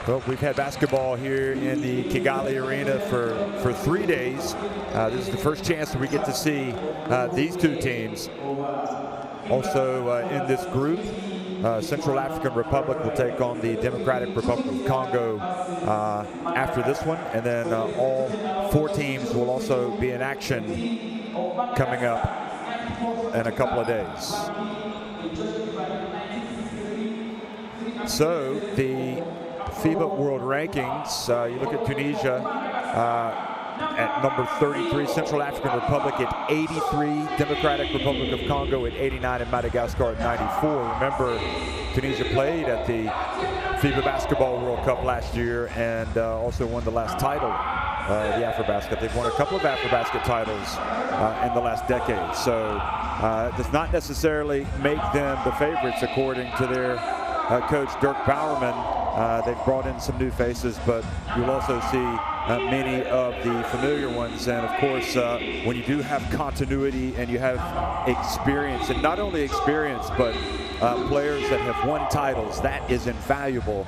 Well, we've had basketball here in the Kigali Arena for 3 days. This is the first chance that we get to see these two teams. Also in this group, Central African Republic will take on the Democratic Republic of Congo after this one. And then all 4 teams will also be in action coming up in a couple of days. So the FIBA World Rankings, you look at Tunisia at number 33, Central African Republic at 83, Democratic Republic of Congo at 89, and Madagascar at 94. Remember, Tunisia played at the FIBA Basketball World Cup last year and also won the last title, the AfroBasket. They've won a couple of AfroBasket titles in the last decade. So it does not necessarily make them the favorites according to their coach, Dirk Bowerman. They've brought in some new faces, but you'll also see many of the familiar ones. And of course, when you do have continuity and you have experience, and not only experience, but players that have won titles, that is invaluable.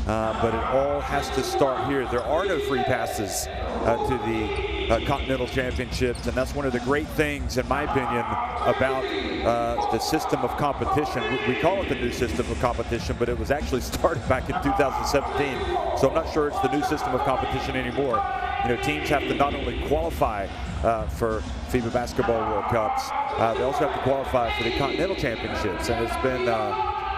But it all has to start here. There are no free passes to the Continental Championships, and that's one of the great things, in my opinion, about the system of competition. We call it the new system of competition, but it was actually started back in 2017. So I'm not sure it's the new system of competition anymore. You know, teams have to not only qualify for FIBA Basketball World Cups, they also have to qualify for the Continental Championships, and it's been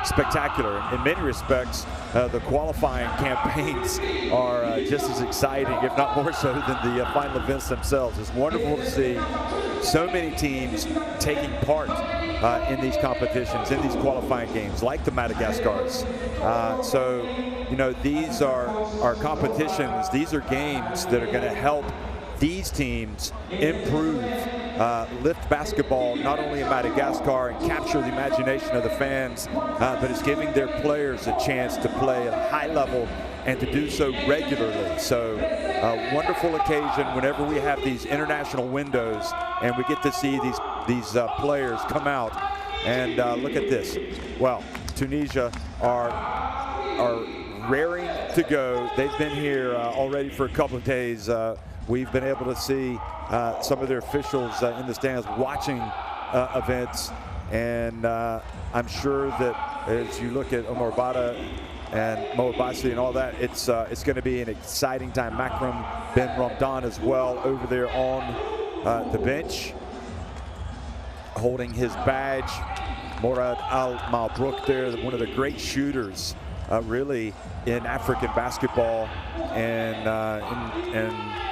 spectacular. In many respects, the qualifying campaigns are just as exciting, if not more so, than the final events themselves. It's wonderful to see so many teams taking part in these competitions, in these qualifying games, like the Madagascars. So, you know, these are competitions, these are games that are going to help these teams improve, lift basketball not only in Madagascar and capture the imagination of the fans, but it's giving their players a chance to play at a high level and to do so regularly. So a wonderful occasion whenever we have these international windows and we get to see these players come out. And look at this. Well, Tunisia are raring to go. They've been here already for a couple of days. We've been able to see some of their officials in the stands watching events, and I'm sure that as you look at Omar Bada and Mo Abbasi and all that, it's going to be an exciting time. Makram Ben Ramdan as well over there on the bench, holding his badge. Morad Al Malbrook there, one of the great shooters really in African basketball, and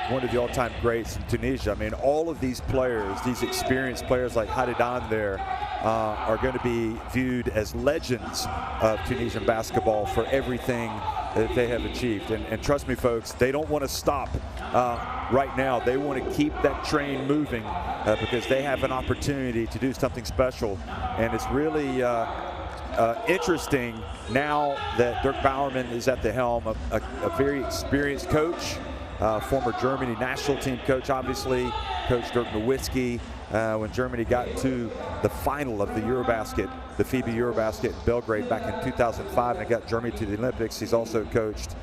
one of the all-time greats in Tunisia. I mean, all of these players, these experienced players like Hadidan there, are going to be viewed as legends of Tunisian basketball for everything that they have achieved. And trust me, folks, they don't want to stop right now. They want to keep that train moving because they have an opportunity to do something special. And it's really interesting now that Dirk Bowerman is at the helm, a very experienced coach, former Germany national team coach, obviously, Coach Dirk Nowitzki. When Germany got to the final of the EuroBasket, the FIBA EuroBasket in Belgrade back in 2005, and got Germany to the Olympics. He's also coached,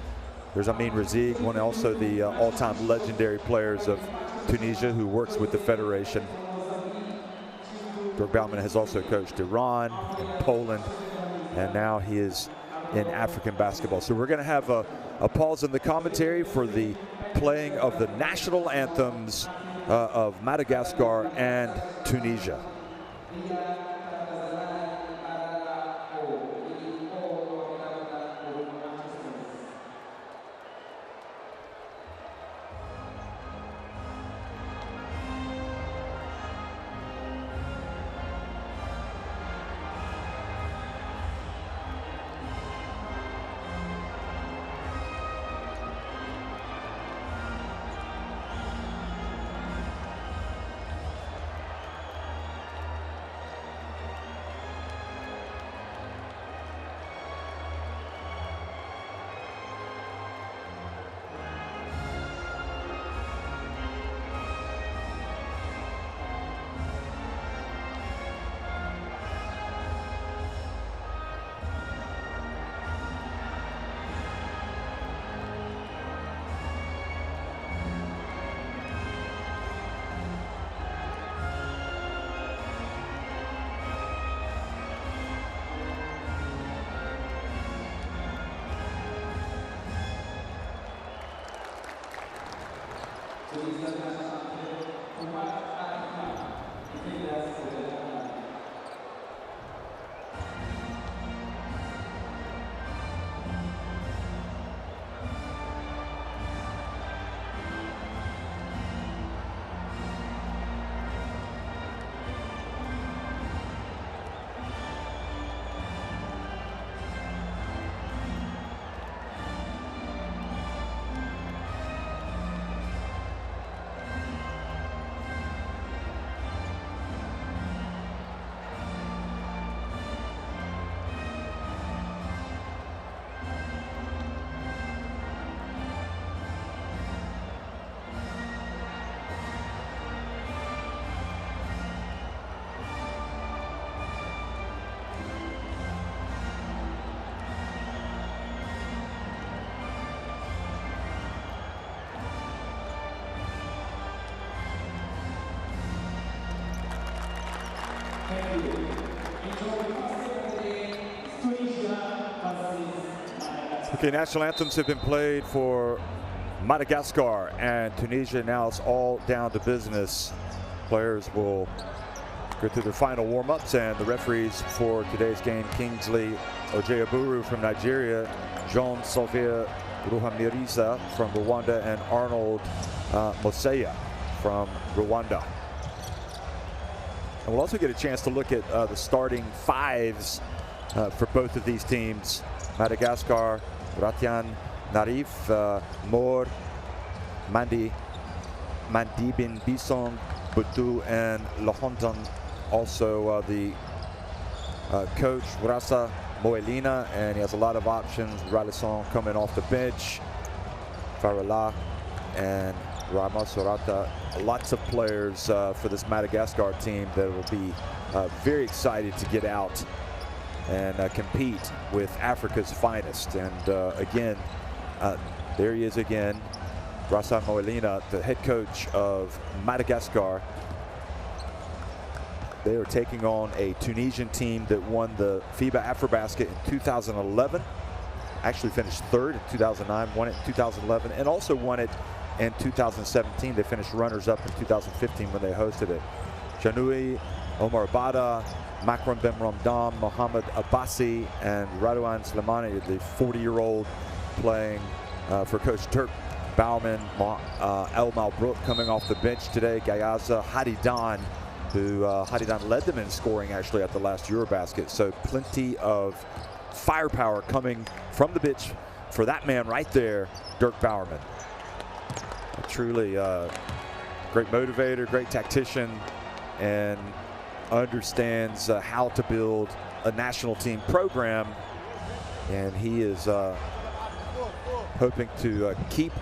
there's Amin Razig, one also the all-time legendary players of Tunisia who works with the federation. Dirk Bowerman has also coached Iran and Poland, and now he is in African basketball. So we're going to have a pause in the commentary for the playing of the national anthems of Madagascar and Tunisia. Okay, national anthems have been played for Madagascar and Tunisia. Now it's all down to business. Players will go through their final warm-ups, and the referees for today's game, Kingsley Ojeaburu from Nigeria, Jean Sylvain Ruhamiriza from Rwanda, and Arnold Moseya from Rwanda. And we'll also get a chance to look at the starting fives for both of these teams. Madagascar, Ratian Narif, Mor, Mandibin Bisong, Butu, and Lahontan. Also the coach, Rasa Moelina, and he has a lot of options. Ralisson coming off the bench, Farala, and Ramasurata. Lots of players for this Madagascar team that will be very excited to get out and compete with Africa's finest. And again, there he is again, Rasa Moelina, the head coach of Madagascar. They are taking on a Tunisian team that won the FIBA AfroBasket in 2011. Actually finished third in 2009, won it in 2011, and also won it in 2017. They finished runners-up in 2015 when they hosted it. Janui, Omar Bada, Makram Ben Ramdam, Mohamed Abbasi, and Radouan Slimani, the 40-year-old playing for Coach Dirk Bauman. El Malbrook coming off the bench today. Gayaza Hadidan, who Hadidan led them in scoring actually at the last Eurobasket. So plenty of firepower coming from the bench for that man right there, Dirk Bowerman. A truly great motivator, great tactician, and understands how to build a national team program. And he is hoping to keep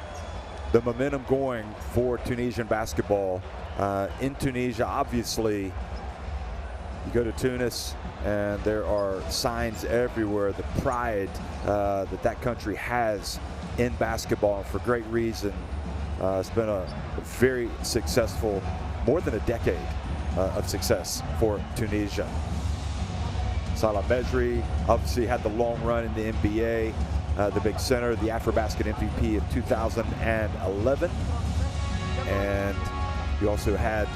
the momentum going for Tunisian basketball. In Tunisia, obviously, you go to Tunis and there are signs everywhere, the pride that country has in basketball, and for great reason. It's been a very successful, more than a decade of success for Tunisia. Salah Mejri obviously had the long run in the NBA, the big center, the AfroBasket MVP of 2011. And you also had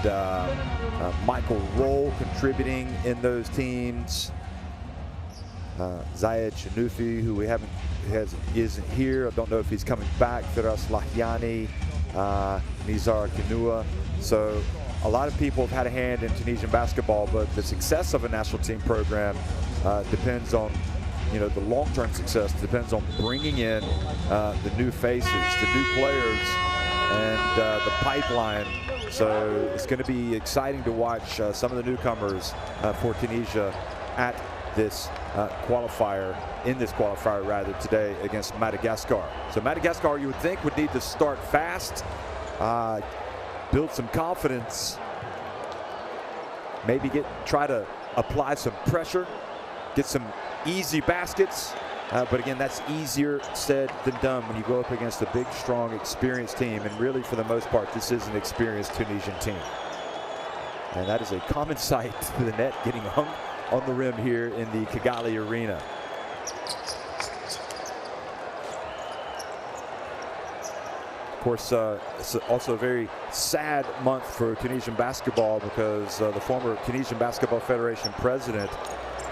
Michael Roll contributing in those teams. Zayed Chanufi, who we isn't here. I don't know if he's coming back. Firas Lahiani, Nizar Kinua. So a lot of people have had a hand in Tunisian basketball, but the success of a national team program depends on, the long-term success depends on bringing in the new faces, the new players, and the pipeline. So it's going to be exciting to watch some of the newcomers for Tunisia at this qualifier, today against Madagascar. So Madagascar, you would think, would need to start fast, build some confidence, maybe try to apply some pressure, get some easy baskets. But again, that's easier said than done when you go up against a big, strong, experienced team. And really, for the most part, this is an experienced Tunisian team. And that is a common sight, the net getting hung on the rim here in the Kigali Arena. course, it's also a very sad month for Tunisian basketball because the former Tunisian Basketball Federation president,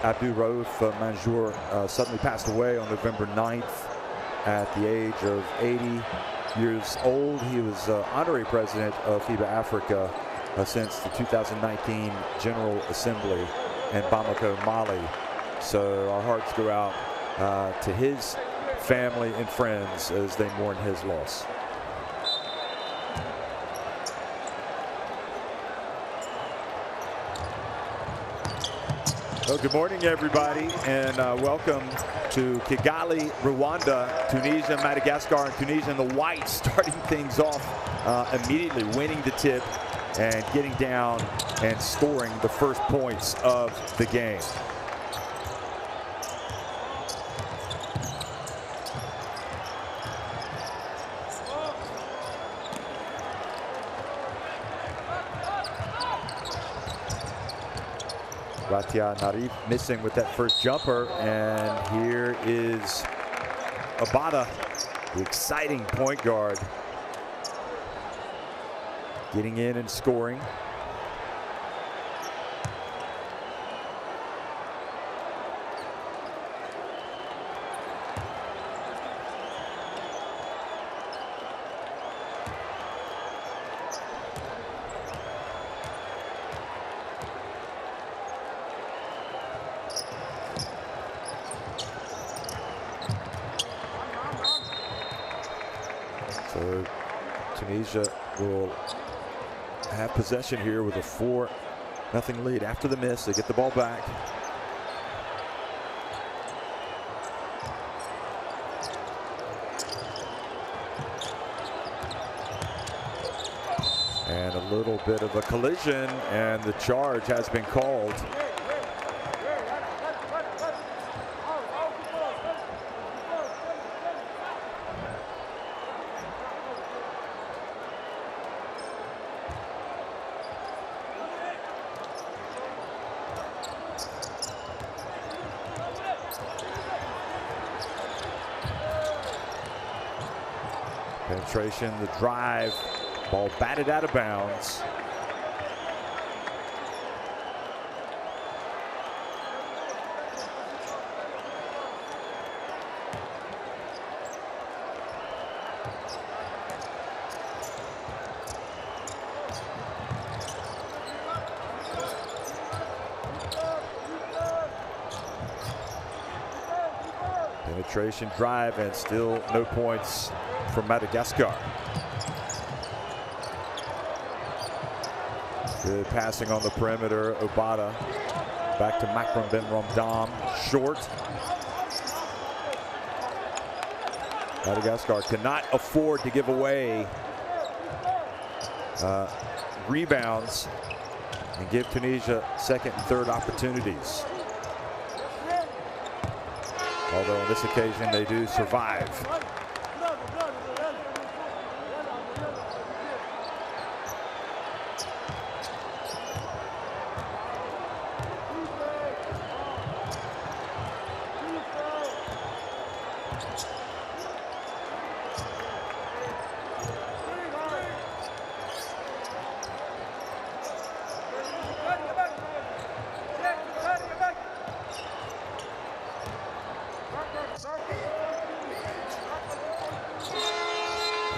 Abdou Raouf Manjour, suddenly passed away on November 9th at the age of 80 years old. He was honorary president of FIBA Africa since the 2019 General Assembly in Bamako, Mali. So our hearts go out to his family and friends as they mourn his loss. Well, good morning, everybody, and welcome to Kigali, Rwanda, Tunisia, Madagascar, and Tunisia and the Whites starting things off immediately, winning the tip and getting down and scoring the first points of the game. Ratia Narif missing with that first jumper, and here is Abada, the exciting point guard, getting in and scoring. So Tunisia will have possession here with a 4-0 lead. After the miss, they get the ball back. And a little bit of a collision, and the charge has been called. Penetration, the drive, ball batted out of bounds. Penetration, drive, and still no points from Madagascar. Good passing on the perimeter. Obata back to Makram Ben Ramdam, short. Madagascar cannot afford to give away rebounds and give Tunisia second and third opportunities. Although on this occasion they do survive.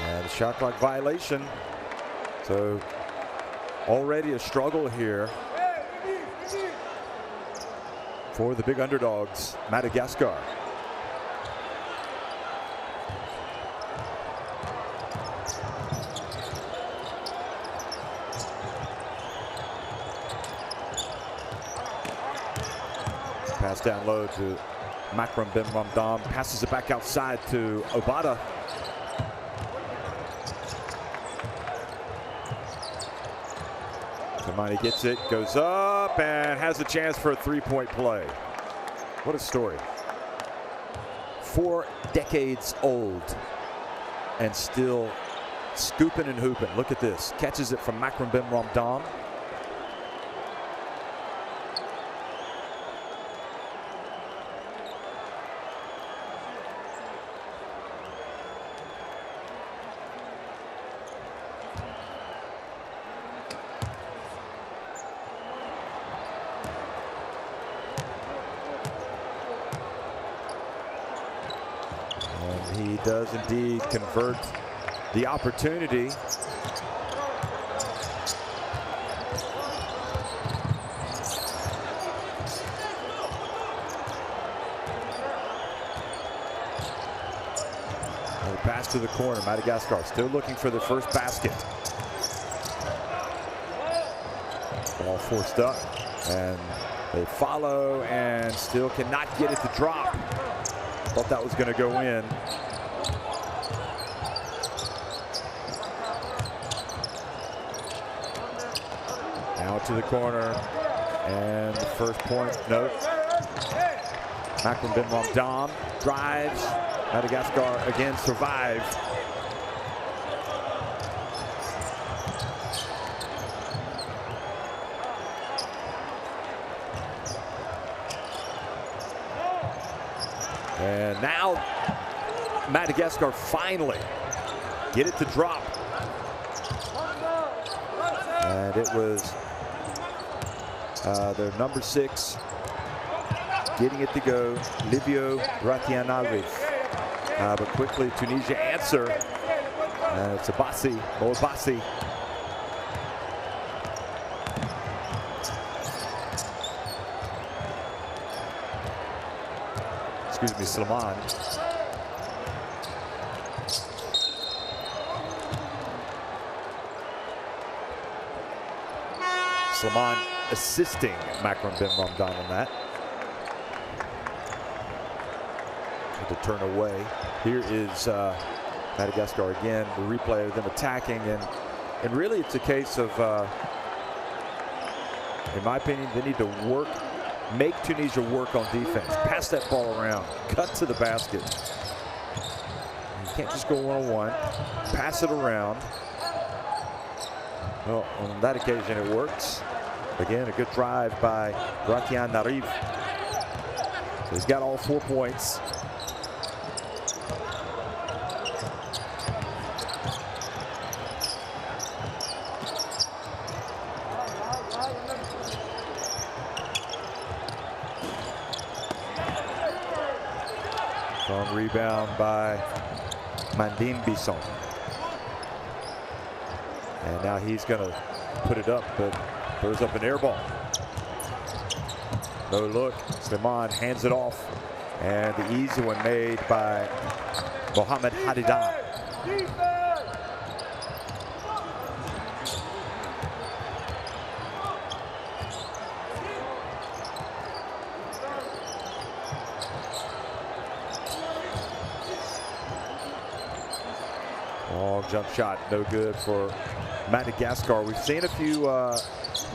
And a shot clock violation. So already a struggle here for the big underdogs, Madagascar. Pass down low to Makram Ben Ramdam, passes it back outside to Obata. Zamani gets it, goes up, and has a chance for a three-point play. What a story. 4 decades old and still scooping and hooping. Look at this. Catches it from Makram Ben Ramdam. he does indeed convert the opportunity. Pass to the corner. Madagascar still looking for the first basket. Ball forced up, and they follow and still cannot get it to drop. Thought that was going to go in. Now to the corner, and the first point. Nope. Makram Ben Ramdan drives. Madagascar again survive. And now Madagascar finally get it to drop. And it was their number 6 getting it to go, Livio Ratianarif. But quickly Tunisia answer, and it's Abassi, Moabassi. Excuse me, Sulaiman. Sulaiman assisting Makram Ben Ramdan on that. To turn away. Here is Madagascar again, the replay of them attacking, and really it's a case of, in my opinion, they need to make Tunisia work on defense. Pass that ball around, cut to the basket. You can't just go one-on-one. Pass it around. Well, on that occasion it works. Again, a good drive by Ratian Narif. He's got all 4 points. Strong rebound by Mandine Bisson. And now he's going to put it up, but throws up an air ball. No look. Sulaiman hands it off. And the easy one made by Mohamed Hadidan. Long jump shot, no good for Madagascar. We've seen a few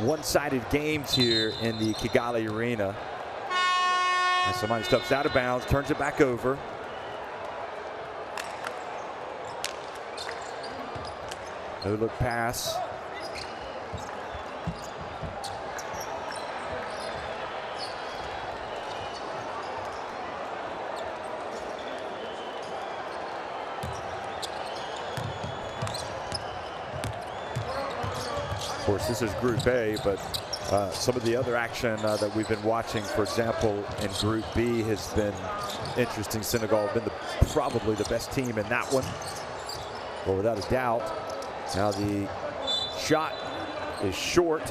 one-sided games here in the Kigali Arena. And somebody steps out of bounds, turns it back over. No look pass. Of course, this is Group A, but some of the other action that we've been watching, for example, in Group B has been interesting. Senegal have been probably the best team in that one, well, without a doubt. Now the shot is short.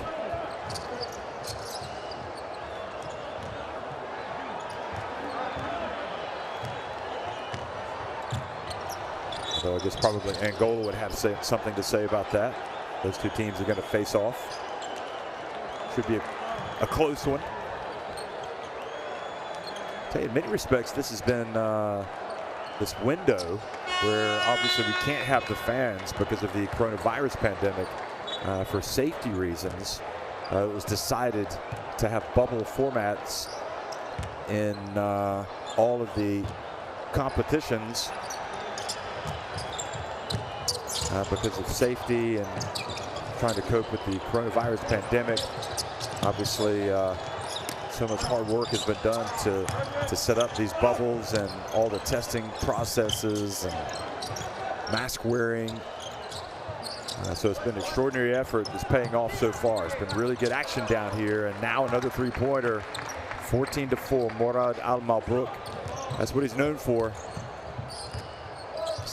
So I guess probably Angola would have something to say about that. Those two teams are going to face off. Should be a close one. I'll tell you, in many respects, this has been this window where obviously we can't have the fans because of the coronavirus pandemic for safety reasons. It was decided to have bubble formats in all of the competitions because of safety and trying to cope with the coronavirus pandemic. Obviously, so much hard work has been done to set up these bubbles and all the testing processes and mask wearing. So it's been an extraordinary effort that's paying off so far. It's been really good action down here, and now another three-pointer, 14-4, Morad Al Malbrook. That's what he's known for.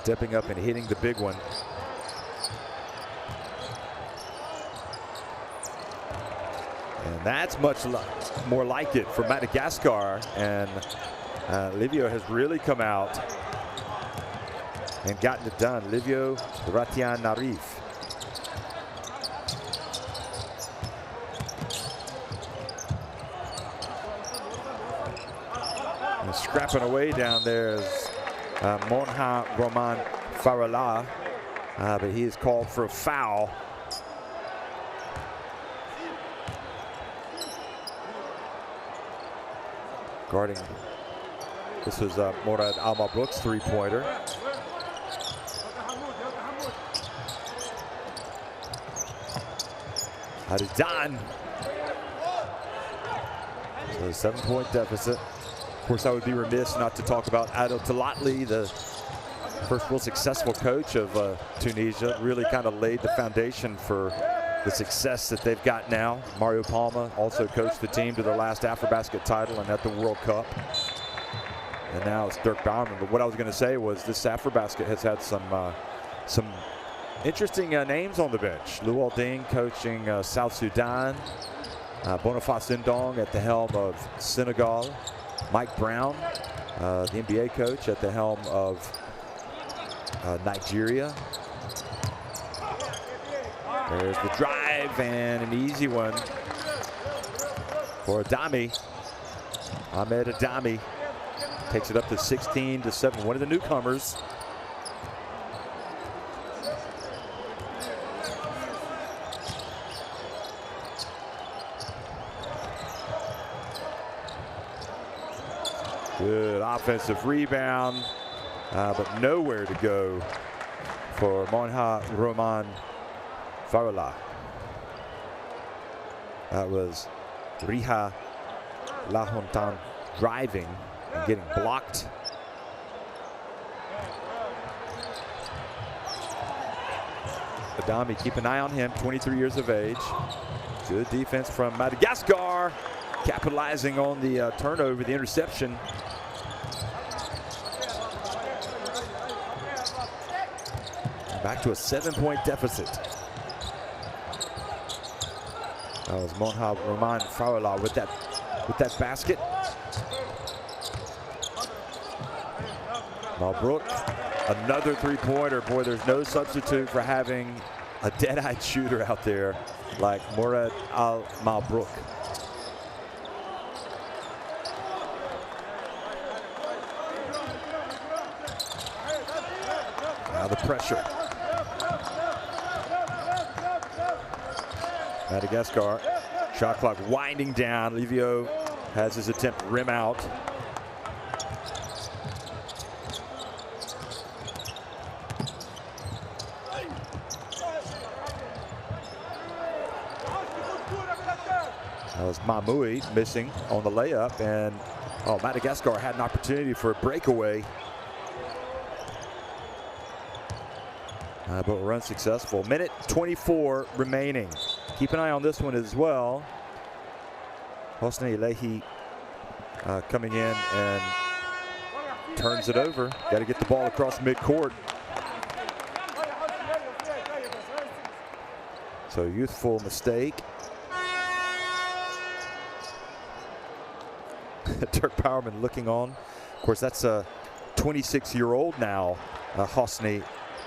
stepping up and hitting the big one. And that's much more like it for Madagascar. And Livio has really come out and gotten it done. Livio Ratian Narif. And scrapping away down there is Monha Roman Farala, but he is called for a foul. Guarding, this was Morad Almabrook's three-pointer. Hadidan. So a 7-point deficit. Of course, I would be remiss not to talk about Adel Talatli, the first real successful coach of Tunisia. Really kind of laid the foundation for the success that they've got now. Mario Palma also coached the team to their last AfroBasket title and at the World Cup. And now it's Dirk Bauerman. But what I was going to say was this AfroBasket has had some interesting names on the bench. Luol Deng coaching South Sudan. Boniface Ndong at the helm of Senegal. Mike Brown, the NBA coach, at the helm of Nigeria. There's the drive and an easy one for Adami. Ahmed Adami takes it up to 16-7. One of the newcomers. Good offensive rebound, but nowhere to go for Monha Roman Farala. That was Riha Lahontan driving and getting blocked. Adami, keep an eye on him, 23 years of age. Good defense from Madagascar, capitalizing on the turnover, the interception. Back to a 7-point deficit. That was Monha Roman Farala with that basket. Malbrook, another three-pointer. Boy, there's no substitute for having a dead-eyed shooter out there like Morad Al Malbrook. Now the pressure. Madagascar, shot clock winding down. Livio has his attempt rim out. That was Mamoui missing on the layup, and Madagascar had an opportunity for a breakaway, but were unsuccessful. Minute 24 remaining. Keep an eye on this one as well. Hosni Lehi coming in and turns it over. Got to get the ball across midcourt. So youthful mistake. Dirk Bauerman looking on. Of course, that's a 26-year-old now, Hosni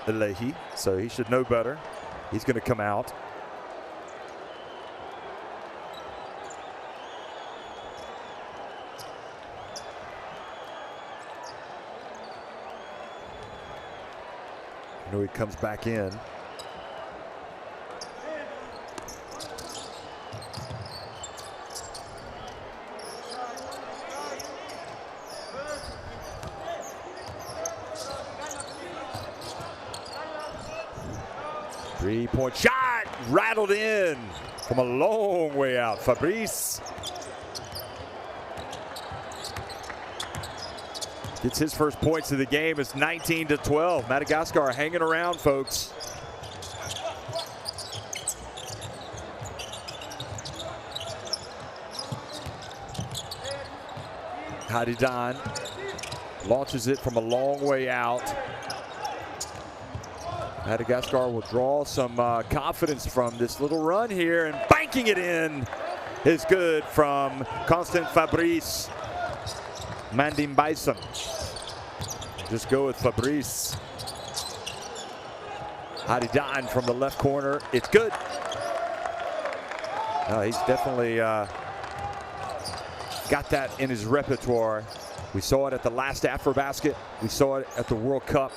Lehi, so he should know better. He's going to come out. He comes back in. Three-point shot, rattled in from a long way out. Fabrice gets his first points of the game. It's 19-12. Madagascar hanging around, folks. Hadidan launches it from a long way out. Madagascar will draw some confidence from this little run here, and banking it in is good from Constant Fabrice Mandim Bison. Just go with Fabrice. Hadidan from the left corner. It's good. He's definitely got that in his repertoire. We saw it at the last AfroBasket. We saw it at the World Cup.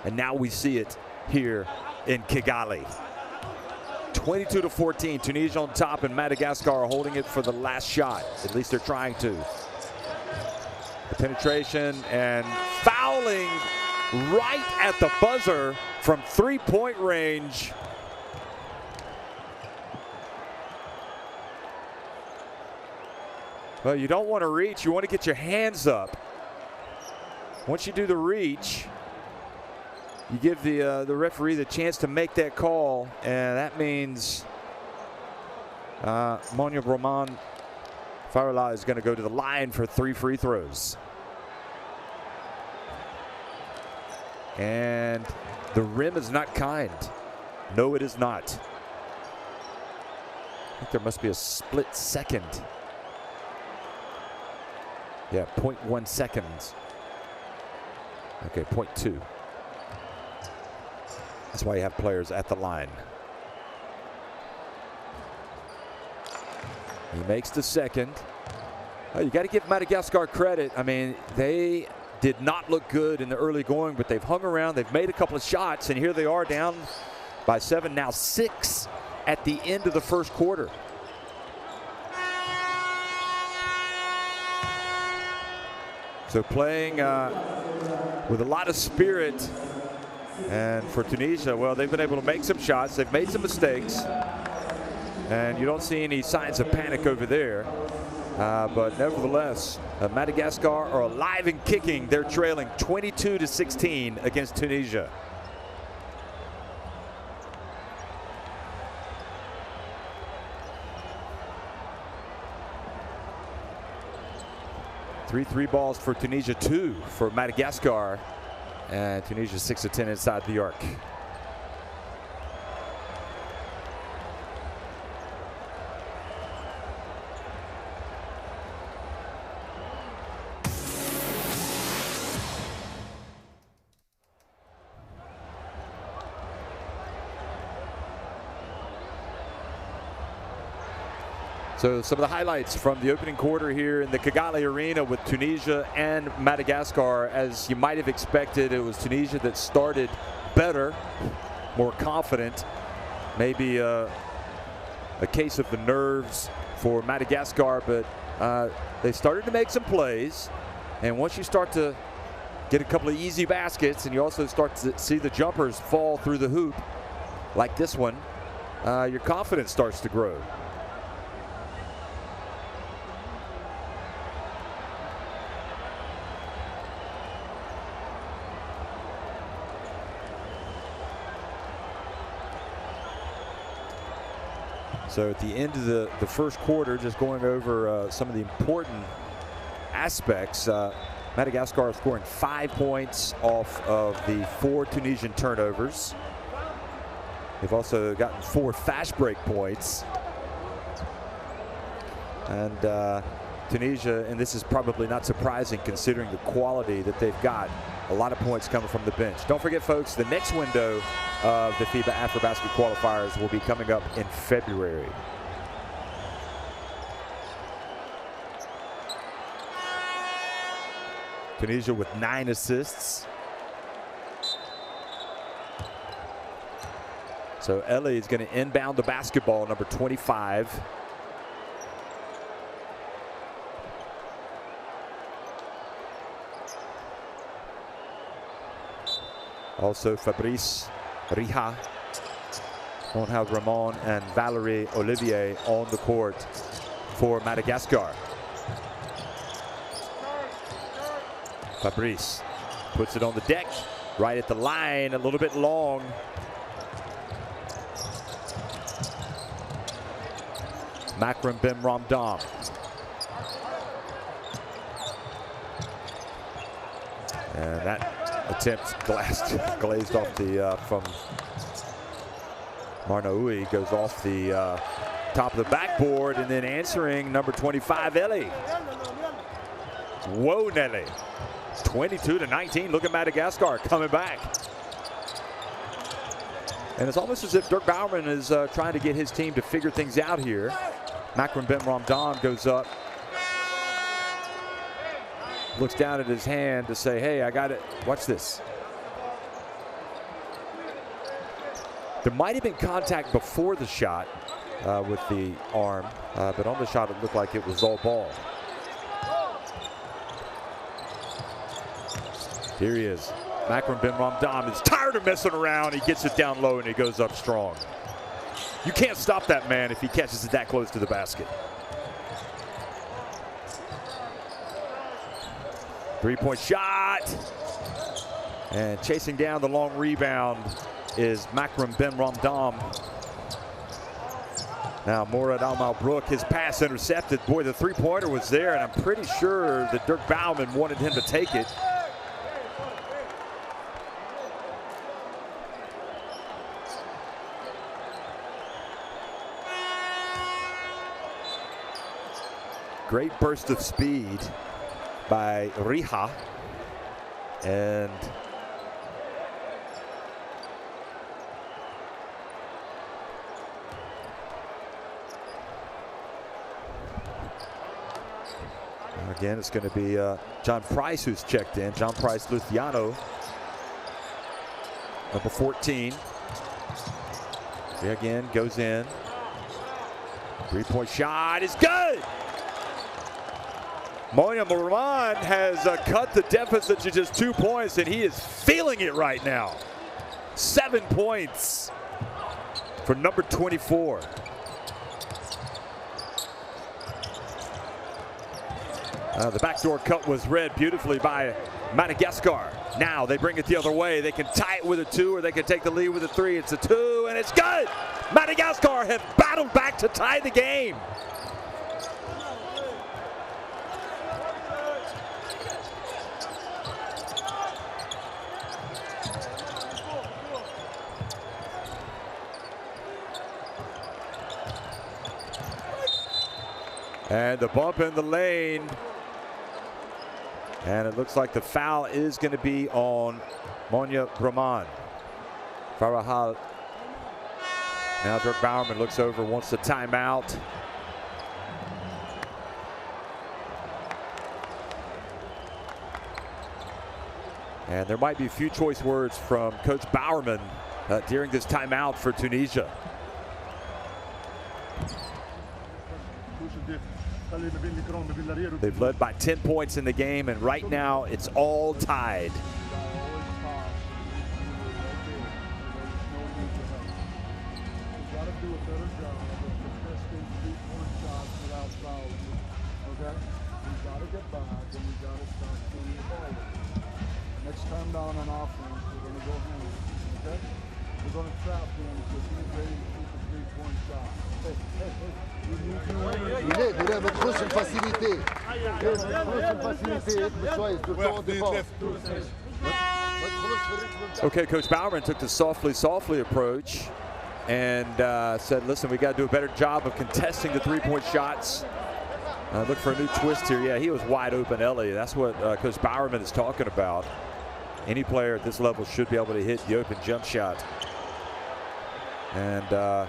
And now we see it here in Kigali. 22-14. Tunisia on top, and Madagascar are holding it for the last shot. At least they're trying to. The penetration and fouling right at the buzzer from three-point range. Well, you don't want to reach. You want to get your hands up. Once you do the reach, you give the referee the chance to make that call, and that means Monia Broman Farala is going to go to the line for 3 free throws. And the rim is not kind. No, it is not. I think there must be a split second. Yeah, 0.1 seconds. Okay, 0.2. That's why you have players at the line. He makes the second. Oh, you got to give Madagascar credit. I mean, they did not look good in the early going, but they've hung around. They've made a couple of shots, and here they are down by 7, now 6 at the end of the first quarter. So playing with a lot of spirit. And for Tunisia, well, they've been able to make some shots. They've made some mistakes. And you don't see any signs of panic over there. But nevertheless, Madagascar are alive and kicking. They're trailing 22-16 against Tunisia. Three balls for Tunisia, 2 for Madagascar. And Tunisia 6 of 10 inside the arc. So some of the highlights from the opening quarter here in the Kigali Arena with Tunisia and Madagascar. As you might have expected, it was Tunisia that started better, more confident. Maybe a case of the nerves for Madagascar, but they started to make some plays. And once you start to get a couple of easy baskets, and you also start to see the jumpers fall through the hoop, like this one, your confidence starts to grow. So at the end of the first quarter, just going over some of the important aspects, Madagascar is scoring 5 points off of the 4 Tunisian turnovers. They've also gotten 4 fast break points. And Tunisia, and this is probably not surprising considering the quality that they've got, a lot of points coming from the bench. Don't forget, folks, the next window of the FIBA AfroBasket Qualifiers will be coming up in February. Tunisia with 9 assists. So Ellie is going to inbound the basketball, number 25. Also Fabrice Riha, Monhal Ramon, and Valerie Olivier on the court for Madagascar. Fabrice puts it on the deck, right at the line, a little bit long. Makram Ben Ramdam. And that attempt glazed off the from Marnaoui, goes off the top of the backboard, and then answering number 25, Eli. Whoa, Nelly. 22-19. Look at Madagascar coming back. And it's almost as if Dirk Bowerman is trying to get his team to figure things out here. Makram Ben Ramdan goes up, looks down at his hand to say, hey, I got it. Watch this. There might have been contact before the shot with the arm, but on the shot it looked like it was all ball. Here he is. Makram Ben Ramdan is tired of messing around. He gets it down low and he goes up strong. You can't stop that man if he catches it that close to the basket. Three-point shot. And chasing down the long rebound is Makram Ben Ramdan. Now Morad Al-Malbrook, his pass intercepted. Boy, the three-pointer was there, and I'm pretty sure that Dirk Bowerman wanted him to take it. Great burst of speed by Riha. And again, it's going to be John Price who's checked in. John Price Luciano, number 14. He again goes in. Three-point shot is good. Moya Moran has cut the deficit to just 2 points, and he is feeling it right now. 7 points for number 24. The backdoor cut was read beautifully by Madagascar. Now they bring it the other way. They can tie it with a 2, or they can take the lead with a 3. It's a 2, and it's good. Madagascar have battled back to tie the game. And the bump in the lane. And it looks like the foul is going to be on Monya Brahman. Farahal. Now Dirk Bowerman looks over, wants the timeout. And there might be a few choice words from Coach Bowerman during this timeout for Tunisia. They've led by 10 points in the game, and right now it's all tied. Next time down on offense, we're going to go home, okay? We're going to trap him, so he's ready to shoot the three-point shot. Il est notre grosse facilité. Okay, Coach Bowerman took the softly approach and said, listen, we got to do a better job of contesting the three-point shots. Look for a new twist here. Yeah, he was wide open, Ellie. That's what Coach Bowerman is talking about. Any player at this level should be able to hit the open jump shot. And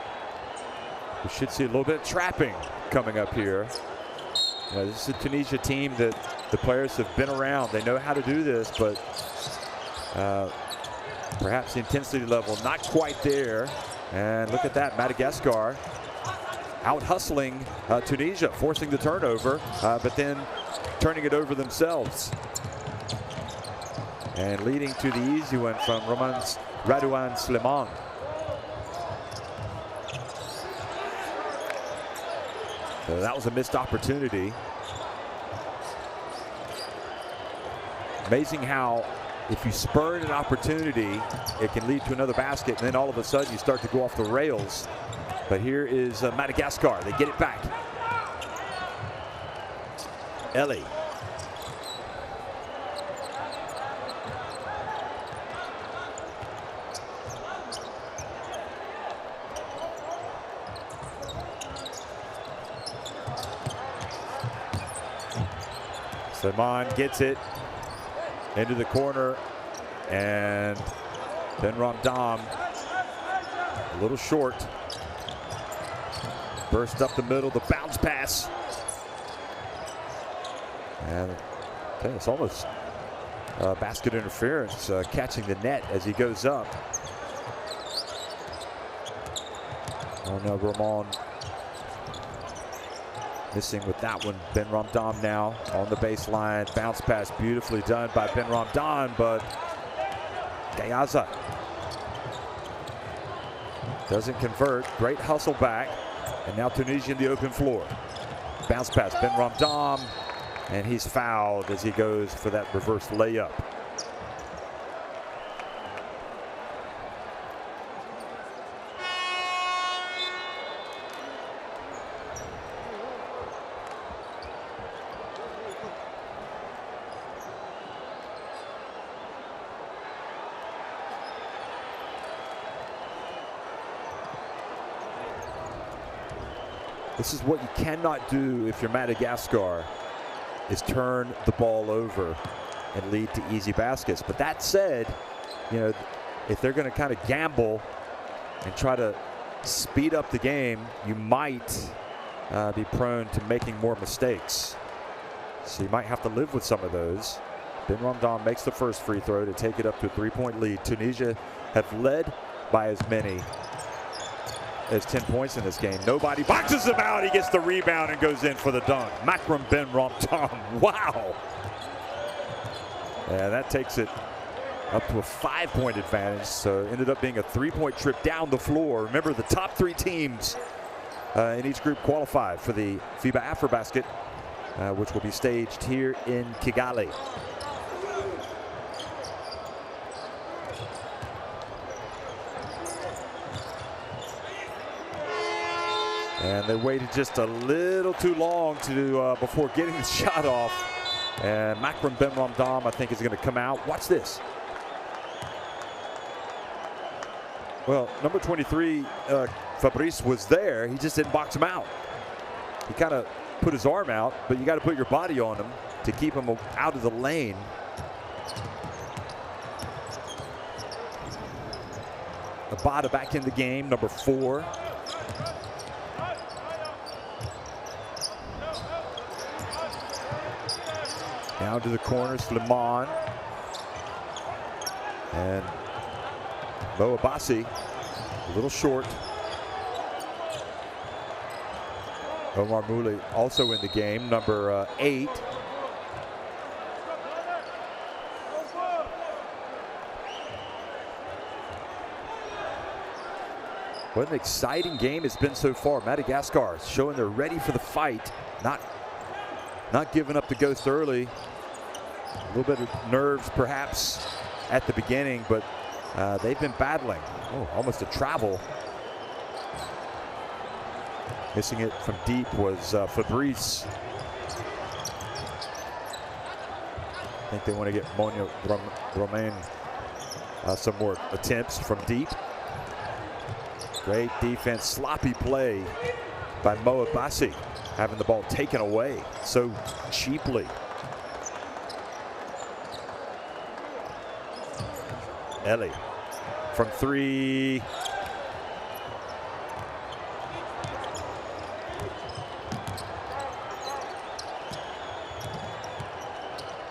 we should see a little bit of trapping coming up here. This is a Tunisia team that the players have been around. They know how to do this, but perhaps the intensity level not quite there. And look at that, Madagascar out hustling Tunisia, forcing the turnover, but then turning it over themselves. And leading to the easy one from Radouan Sleman. So that was a missed opportunity. Amazing how if you spurn an opportunity, it can lead to another basket, and then all of a sudden you start to go off the rails. But here is Madagascar. They get it back. Ellie. Suleiman gets it into the corner, and Ben Ramdam a little short. Burst up the middle, the bounce pass. And okay, it's almost basket interference, catching the net as he goes up. Oh no, Ramon missing with that one. Ben Ramdam now on the baseline. Bounce pass beautifully done by Ben Ramdam, but Gayaza doesn't convert. Great hustle back. And now Tunisia in the open floor. Bounce pass, Ben Ramdam, and he's fouled as he goes for that reverse layup. This is what you cannot do if you're Madagascar, is turn the ball over and lead to easy baskets. But that said, you know, if they're going to kind of gamble and try to speed up the game, you might be prone to making more mistakes. So you might have to live with some of those. Ben Ramdam makes the first free throw to take it up to a 3-point lead. Tunisia have led by as many as 10 points in this game. Nobody boxes him out. He gets the rebound and goes in for the dunk. Makram Ben Ramdam. Wow. And that takes it up to a 5-point advantage. So it ended up being a 3-point trip down the floor. Remember, the top 3 teams in each group qualified for the FIBA AfroBasket, which will be staged here in Kigali. And they waited just a little too long to before getting the shot off. And Makram Ben Ramdam, I think, is going to come out. Watch this. Well, number 23, Fabrice, was there. He just didn't box him out. He kind of put his arm out, but you got to put your body on him to keep him out of the lane. Abada back in the game, number 4. Down to the corner, Suleiman. And Mo Abassi, a little short. Omar Mouli also in the game, number 8. What an exciting game it's been so far. Madagascar showing they're ready for the fight, not giving up the ghost early. A little bit of nerves perhaps at the beginning, but they've been battling. Oh, almost a travel. Missing it from deep was Fabrice. I think they want to get Monio Romain some more attempts from deep. Great defense, sloppy play by Mo Abassi, having the ball taken away so cheaply. Ellie from 3.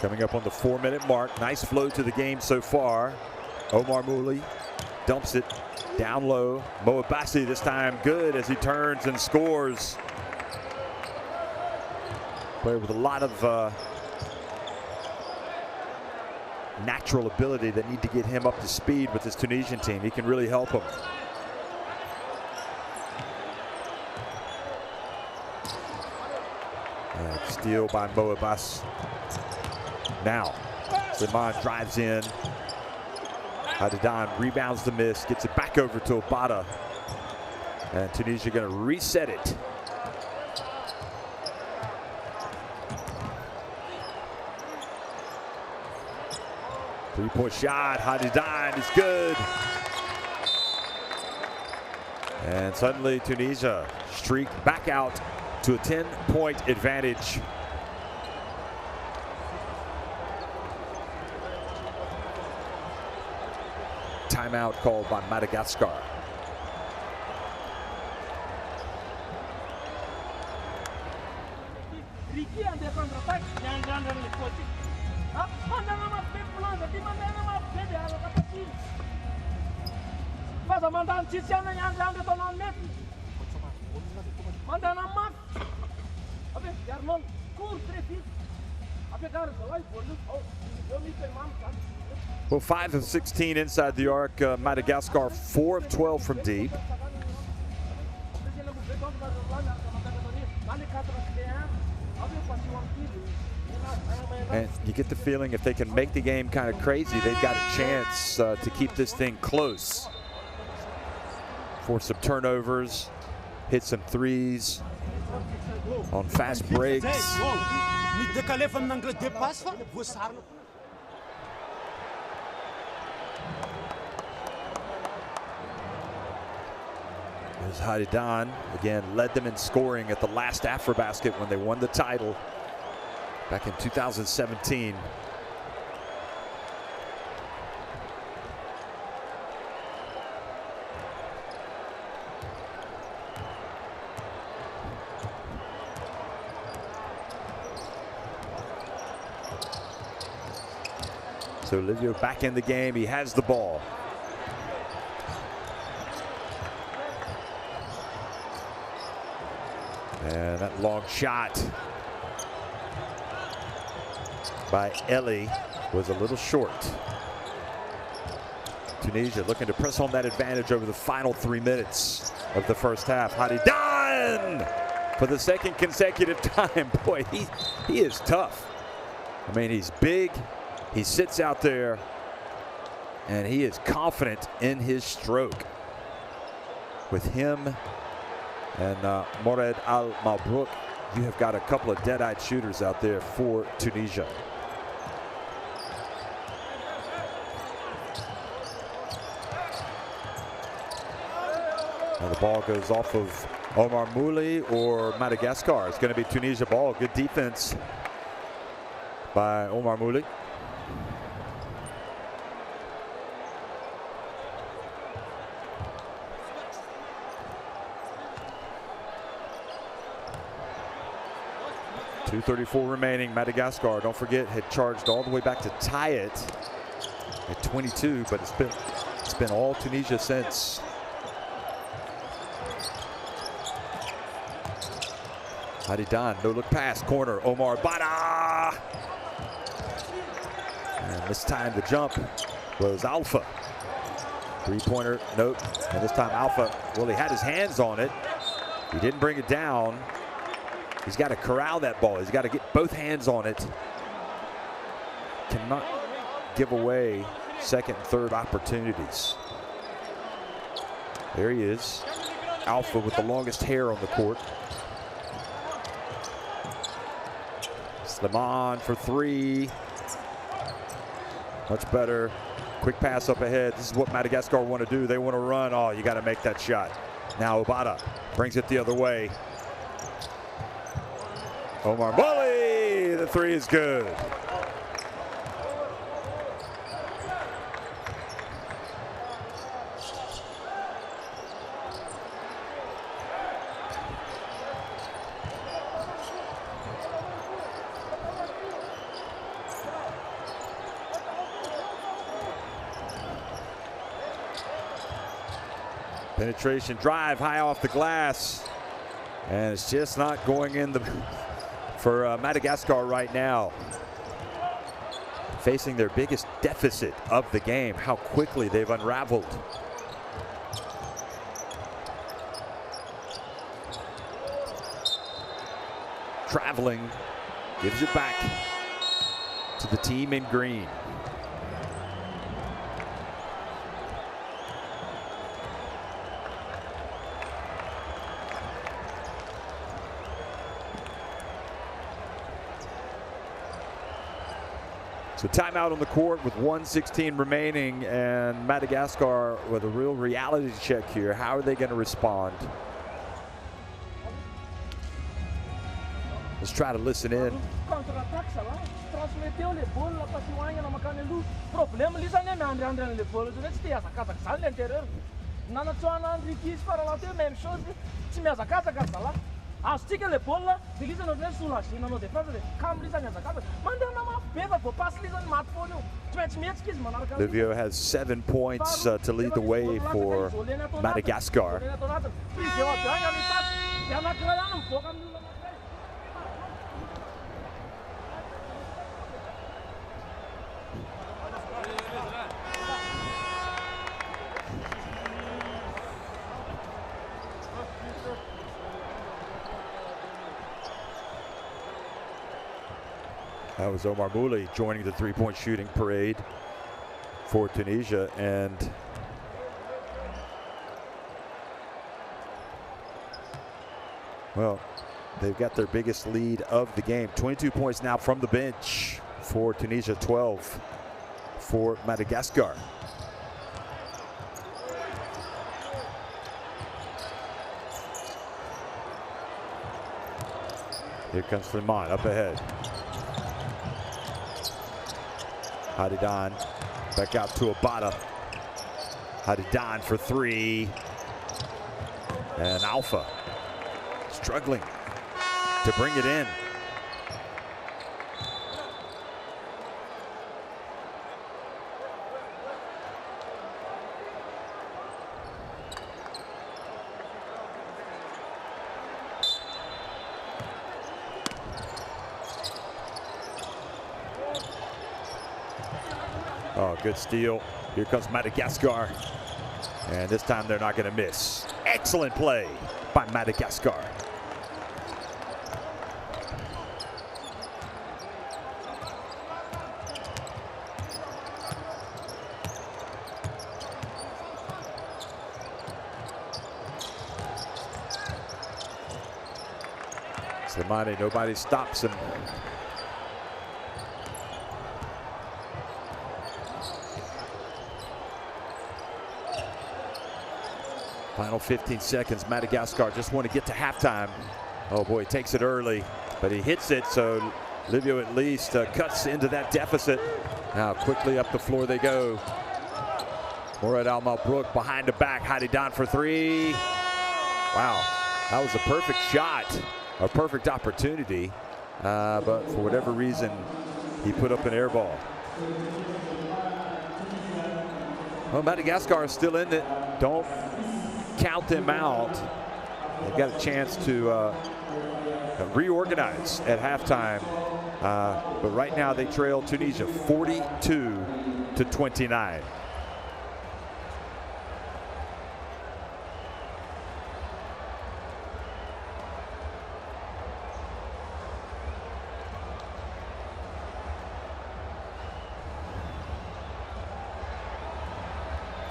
Coming up on the 4-minute mark. Nice flow to the game so far. Omar Mouli dumps it down low. Mo Abassi this time good as he turns and scores. Player with a lot of natural ability that need to get him up to speed with this Tunisian team. He can really help them. Steal by Mo Abassi. Now, Suleiman drives in. Hadidan rebounds the miss, gets it back over to Abada. And Tunisia going to reset it. Three-point shot, Hadidan is good. And suddenly Tunisia streak back out to a 10-point advantage. timeout called by Madagascar. Well, 5 of 16 inside the arc. Madagascar 4 of 12 from deep. And you get the feeling if they can make the game kind of crazy, they've got a chance to keep this thing close. Force some turnovers, hit some threes on fast breaks. There's Hadidan, again, led them in scoring at the last AfroBasket when they won the title back in 2017. So Livio back in the game, he has the ball. And that long shot by Eli was a little short. Tunisia looking to press home that advantage over the final 3 minutes of the first half. Hadidan for the second consecutive time. Boy, he is tough. I mean, he's big, he sits out there, and he is confident in his stroke. With him and Mored Al Malbrook, you have got a couple of dead-eyed shooters out there for Tunisia. Now the ball goes off of Omar Mouli or Madagascar. It's going to be Tunisia ball. Good defense by Omar Mouli. .234 remaining. Madagascar, don't forget, had charged all the way back to tie it at 22, but it's been all Tunisia since. Hadidan, no look pass, corner, Omar Bada. And this time the jump was Alpha. Three-pointer, nope. And this time Alpha, well, he had his hands on it. He didn't bring it down. He's got to corral that ball. He's got to get both hands on it. Cannot give away second and third opportunities. There he is. Alpha with the longest hair on the court. Slimane for three. Much better. Quick pass up ahead. This is what Madagascar want to do. They want to run. Oh, you got to make that shot. Now Obata brings it the other way. Omar Mouli, the three is good. Penetration drive high off the glass, and it's just not going in the for Madagascar right now. Facing their biggest deficit of the game, how quickly they've unraveled. Traveling, gives it back to the team in green. So timeout on the court with 1:16 remaining, and Madagascar with a real reality check here. How are they going to respond? Let's try to listen in. transmeteu le bola para o Anha na Macanelu. Problema ali zany meandre le bola zany tsy hazakazaka zany l'intérieur. Nanatsoana Andrikis para lá teo même chose, tsy mihazakazaka zala. Azontsika le bola, dia lizany ohatran'ny hoe soulagé nanao défense dia kamo lizany hazakazaka. Mandeha namafy be fa voapasse lizany maty foana eo. Tsy maintsy mihetsika izy manaraka. Livio has 7 points to lead the way for Madagascar. That was Omar Mouli joining the three-point shooting parade for Tunisia, and well, they've got their biggest lead of the game. 22 points now from the bench for Tunisia, 12 for Madagascar. Here comes Slimane up ahead. Hadidan back out to Abada. Hadidan for three. And Alpha struggling to bring it in. Oh, good steal. Here comes Madagascar. And this time they're not going to miss. Excellent play by Madagascar. Slimane, nobody stops him. Final 15 seconds. Madagascar just want to get to halftime. Oh boy, he takes it early, but he hits it, so Livio at least cuts into that deficit. Now quickly up the floor they go. Morad Al-Malbrook behind the back. Hadidan for three. Wow, that was a perfect shot, a perfect opportunity, but for whatever reason, he put up an air ball. Well, Madagascar is still in it. Don't count them out. They've got a chance to reorganize at halftime, but right now they trail Tunisia 42-29.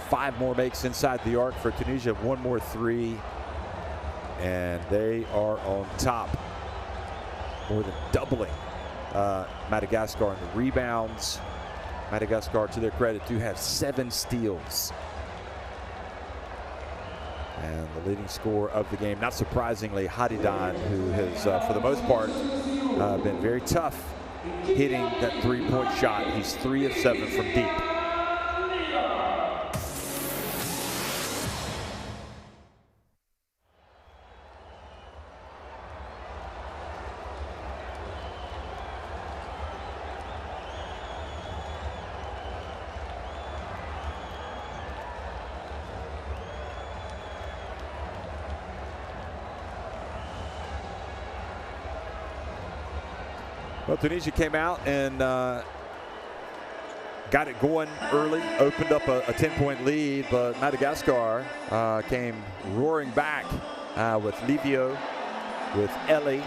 Five more makes inside the arc for Tunisia, one more three, and they are on top, more than doubling Madagascar in the rebounds. Madagascar, to their credit, do have 7 steals. And the leading scorer of the game, not surprisingly, Hadidan, who has, for the most part, been very tough hitting that three-point shot. He's 3 of 7 from deep. Well, Tunisia came out and got it going early, opened up a 10-point lead, but Madagascar came roaring back with Livio, with Eli,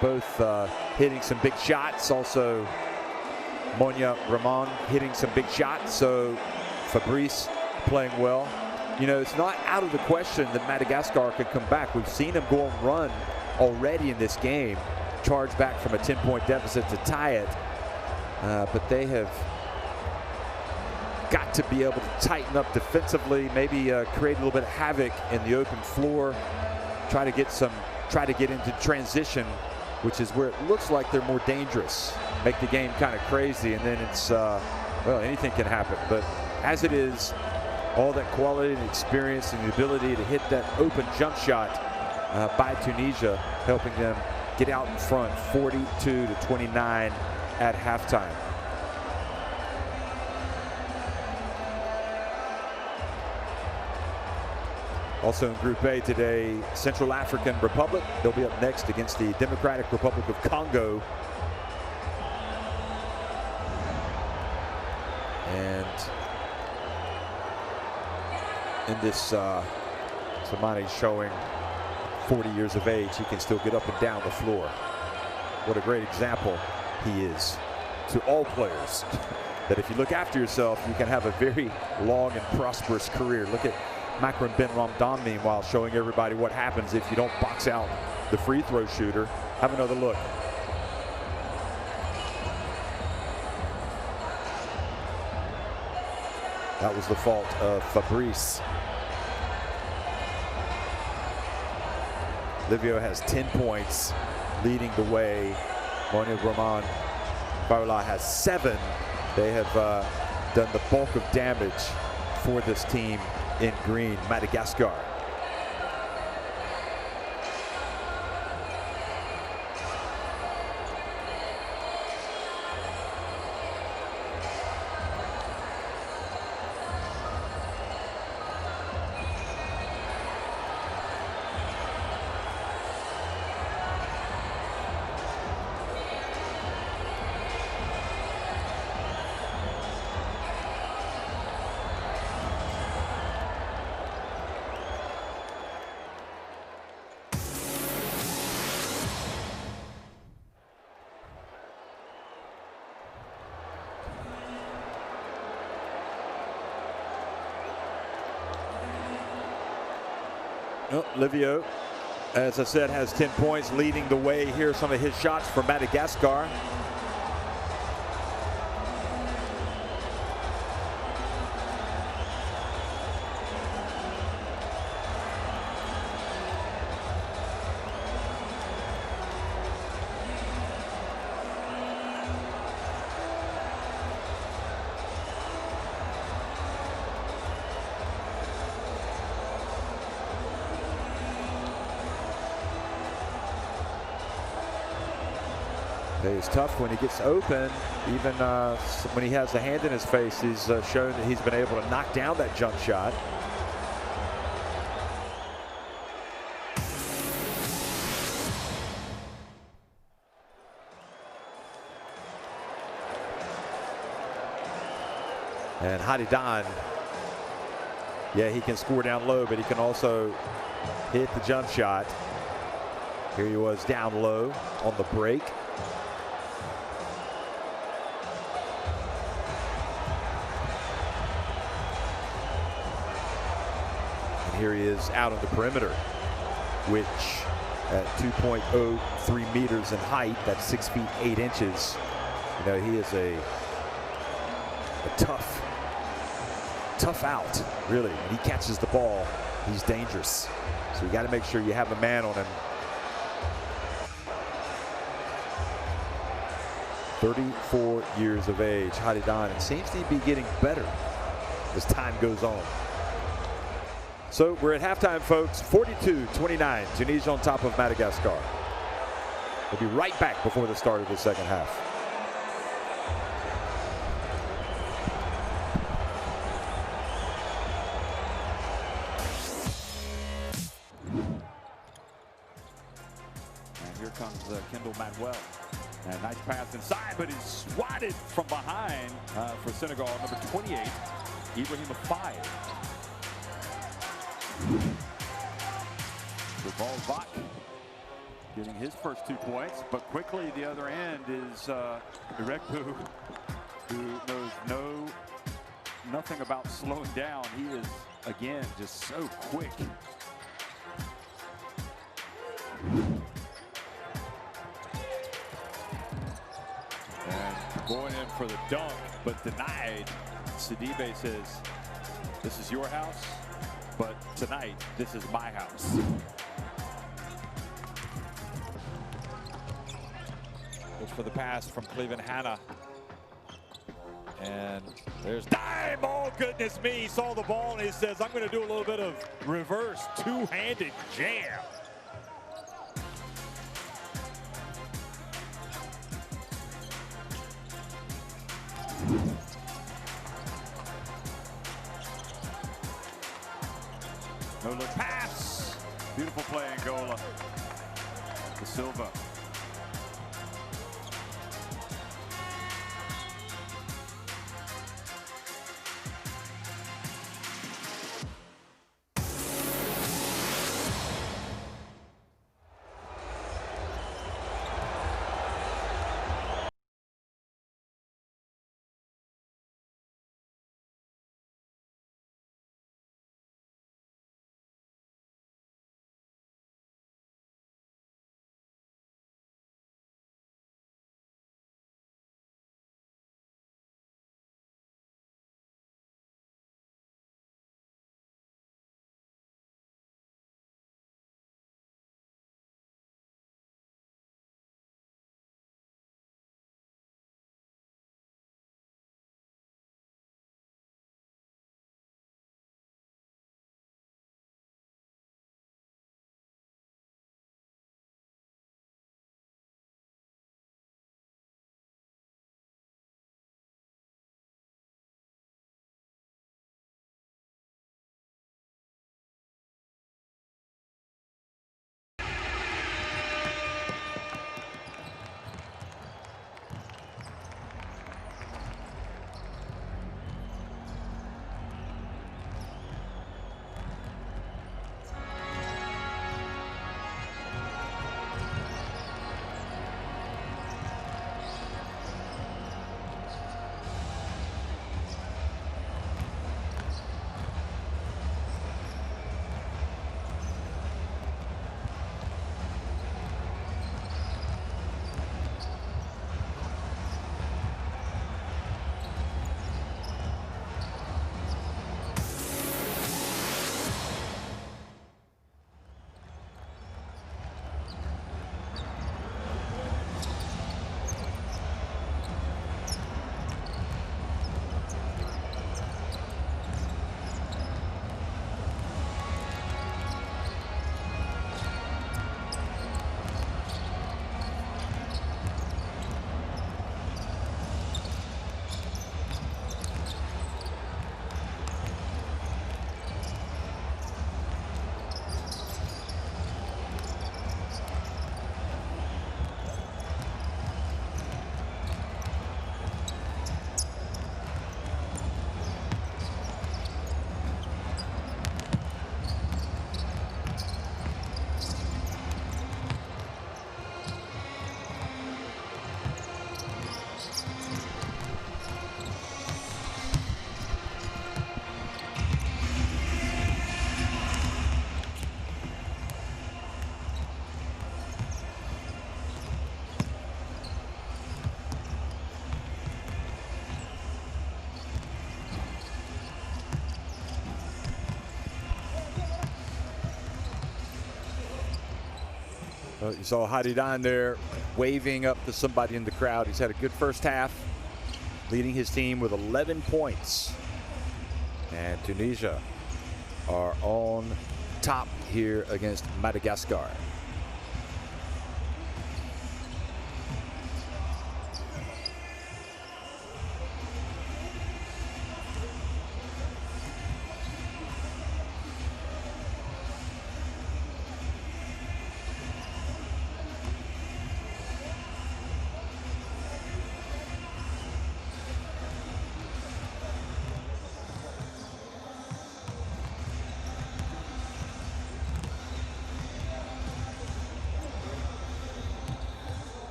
both hitting some big shots. Also, Monia Ramon hitting some big shots. So Fabrice playing well. You know, it's not out of the question that Madagascar could come back. We've seen them go on run already in this game. Charge back from a 10-point deficit to tie it, but they have got to be able to tighten up defensively, maybe create a little bit of havoc in the open floor, try to get into transition which is where it looks like they're more dangerous, make the game kind of crazy, and then it's, well, anything can happen. But as it is, all that quality and experience and the ability to hit that open jump shot by Tunisia, helping them get out in front 42-29 at halftime. Also in Group A today, Central African Republic. They'll be up next against the Democratic Republic of Congo. And in this, Samani's showing 40 years of age. He can still get up and down the floor. What a great example he is to all players, that if you look after yourself, you can have a very long and prosperous career. Look at Makram Ben Ramdan, meanwhile, showing everybody what happens if you don't box out the free throw shooter. Have another look. That was the fault of Fabrice. Livio has 10 points, leading the way. Monia Roman Baula has 7. They have done the bulk of damage for this team in green, Madagascar. Oh, Livio, as I said, has 10 points, leading the way. Here are some of his shots for Madagascar. It's tough when he gets open, even when he has a hand in his face. He's shown that he's been able to knock down that jump shot. And Hadidan, yeah, he can score down low, but he can also hit the jump shot. Here he was down low on the break. Here he is out on the perimeter, which at 2.03 meters in height, that's 6 feet 8 inches. You know, he is a tough out, really. When he catches the ball, he's dangerous. So you got to make sure you have a man on him. 34 years of age, Hadidan, and seems to be getting better as time goes on. So we're at halftime, folks. 42-29. Tunisia on top of Madagascar. We'll be right back before the start of the second half. And here comes Kendall Manuel. And nice pass inside, but he's swatted from behind for Senegal. Number 28, Ibrahim Afai. The ball back, getting his first 2 points, but quickly the other end is Irekbu, who knows nothing about slowing down. He is, again, just so quick. And going in for the dunk, but denied. Sidibe says, "This is your house, but tonight, this is my house." for the pass from Cleveland Hanna. And there's Dime. Oh, goodness me. He saw the ball and he says, I'm going to do a little bit of reverse two-handed jam. No look pass. Beautiful play, Angola. De Silva. You saw Hadi Don there waving up to somebody in the crowd. He's had a good first half, leading his team with 11 points. And Tunisia are on top here against Madagascar.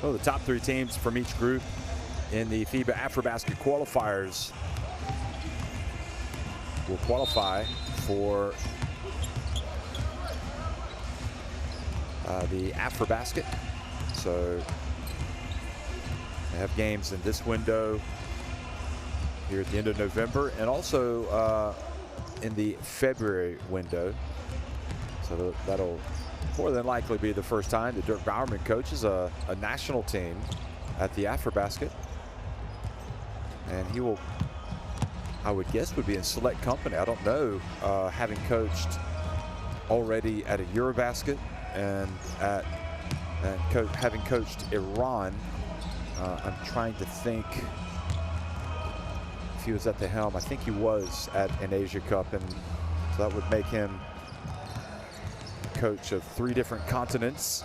Well, the top three teams from each group in the FIBA AfroBasket Qualifiers will qualify for the AfroBasket. So they have games in this window here at the end of November, and also in the February window. So that'll more than likely be the first time that Dirk Bowerman coaches a national team at the AfroBasket. And he will, I would guess, would be in select company. I don't know, having coached already at a Eurobasket and having coached Iran. I'm trying to think if he was at the helm. I think he was at an Asia Cup, and so that would make him coach of 3 different continents.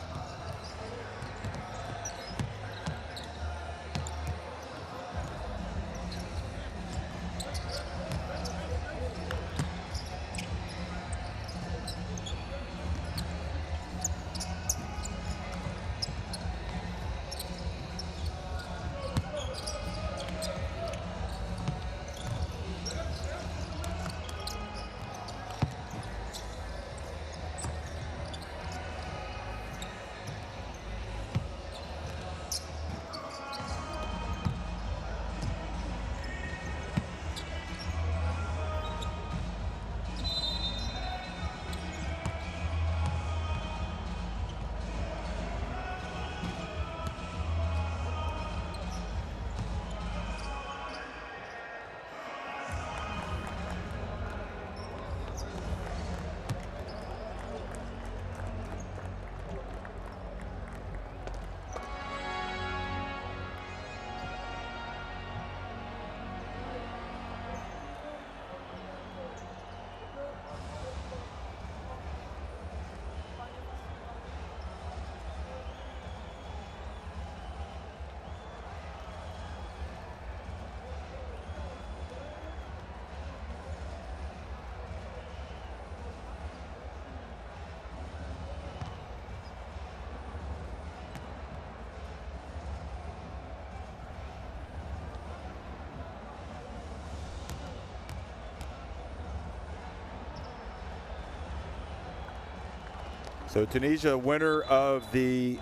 So Tunisia, winner of the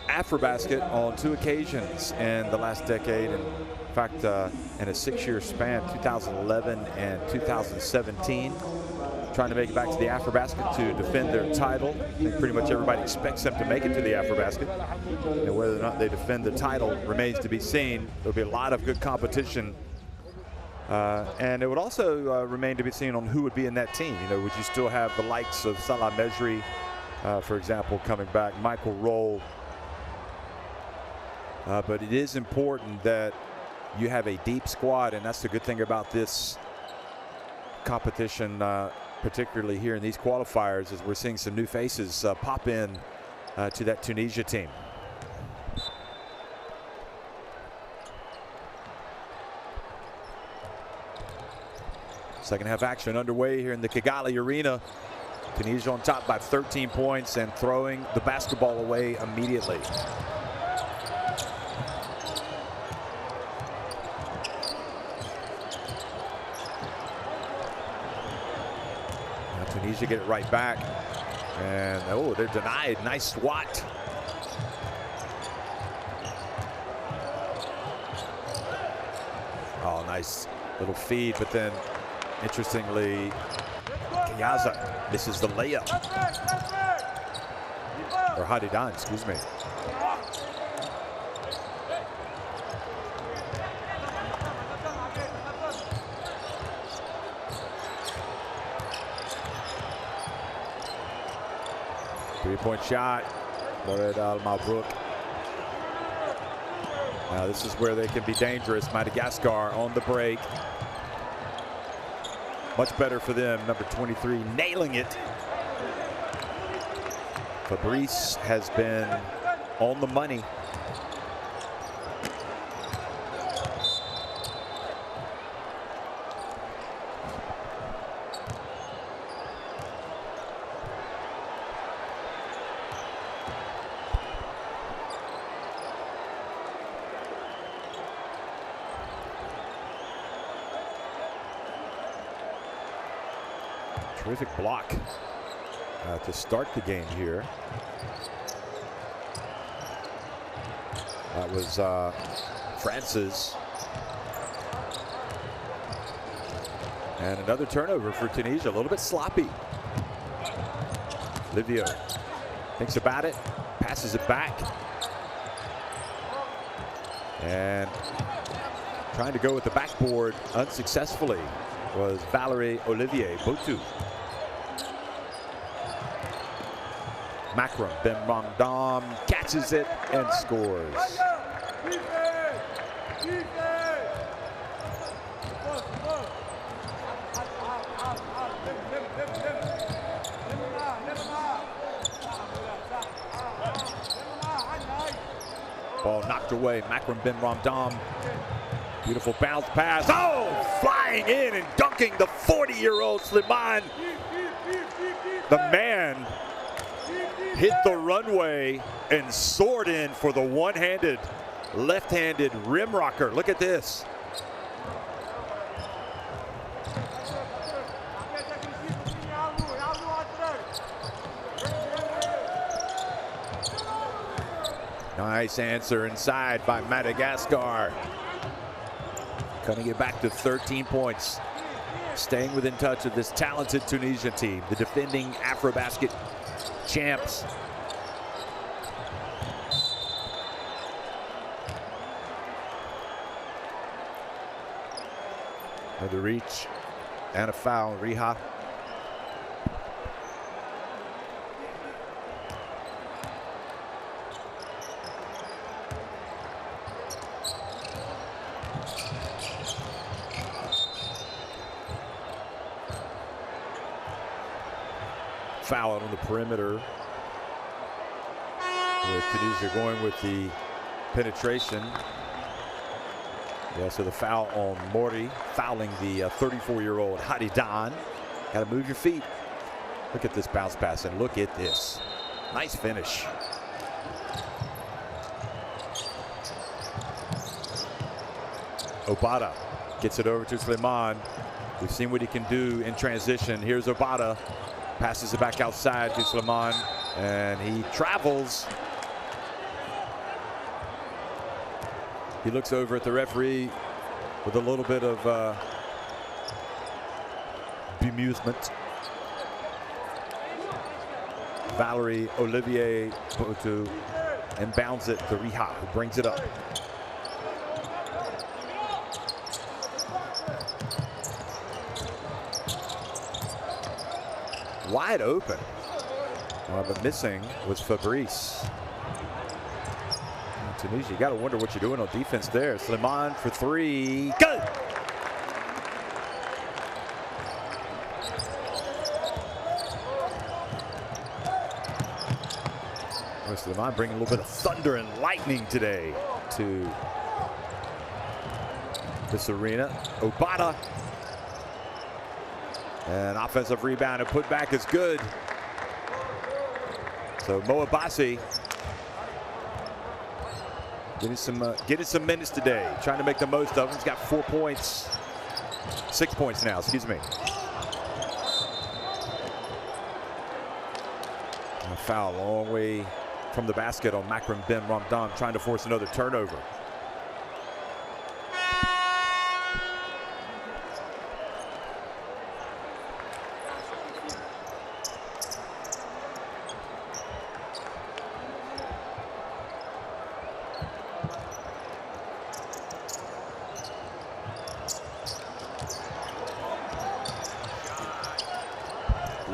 AfroBasket on 2 occasions in the last decade. In fact, in a 6-year span, 2011 and 2017. Trying to make it back to the AfroBasket to defend their title. I think pretty much everybody expects them to make it to the AfroBasket. And whether or not they defend the title remains to be seen. There'll be a lot of good competition. And it would also remain to be seen on who would be in that team. You know, would you still have the likes of Salah Mejri, for example, coming back, Michael Roll. But it is important that you have a deep squad, and that's the good thing about this competition, particularly here in these qualifiers, is we're seeing some new faces pop in to that Tunisia team. Second half action underway here in the Kigali Arena. Tunisia on top by 13 points and throwing the basketball away immediately. Now Tunisia get it right back. And oh, they're denied. Nice swat. Oh, nice little feed, but then interestingly, Kayaza misses the layup. Or Hadidan, excuse me. Three-point shot. Mored Al-Mabrouk. Now this is where they can be dangerous. Madagascar on the break. Much better for them. Number 23 nailing it. Fabrice has been on the money. Terrific block to start the game here. That was France's. And another turnover for Tunisia, a little bit sloppy. Livio thinks about it, passes it back. And trying to go with the backboard unsuccessfully was Valerie Olivier Botu. Macron Ben-Ramdam catches it and scores. Ball knocked away. Macron Ben-Ramdam. Beautiful bounce pass. Oh, flying in and dunking the 40-year-old Slimane. The man hit the runway and soared in for the one-handed, left-handed rim rocker. Look at this. Nice answer inside by Madagascar. Cutting it back to 13 points. Staying within touch of this talented Tunisian team, the defending AfroBasket champs. Another reach and a foul. Riha. Foul out on the perimeter. With Tunisia going with the penetration. Yeah, so the foul on Mori, fouling the 34-year-old Hadidan. Got to move your feet. Look at this bounce pass and look at this. Nice finish. Obata gets it over to Slimane. We've seen what he can do in transition. Here's Obata. Passes it back outside to Slimane, and he travels. He looks over at the referee with a little bit of bemusement. Valerie Olivier Botu inbounds it to Riha, who brings it up. Wide open, but missing was Fabrice. And Tunisia, you got to wonder what you're doing on defense there. Slimane for three. Good. Slimane bringing a little bit of thunder and lightning today to this arena. Obata. And offensive rebound and putback is good. So Moabasi getting some minutes today, trying to make the most of them. He's got 4 points, 6 points now, excuse me. And a foul a long way from the basket on Macron Ben-Ramdam, trying to force another turnover.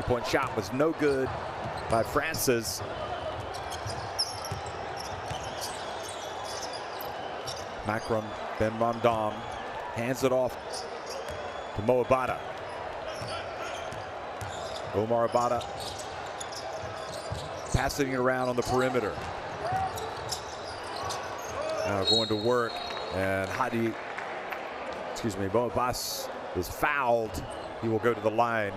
3-point shot was no good by Francis. Macron Ben-Ramdam hands it off to Mo Abada. Omar Abada passing it around on the perimeter. Now going to work, and Mo Abbas is fouled. He will go to the line.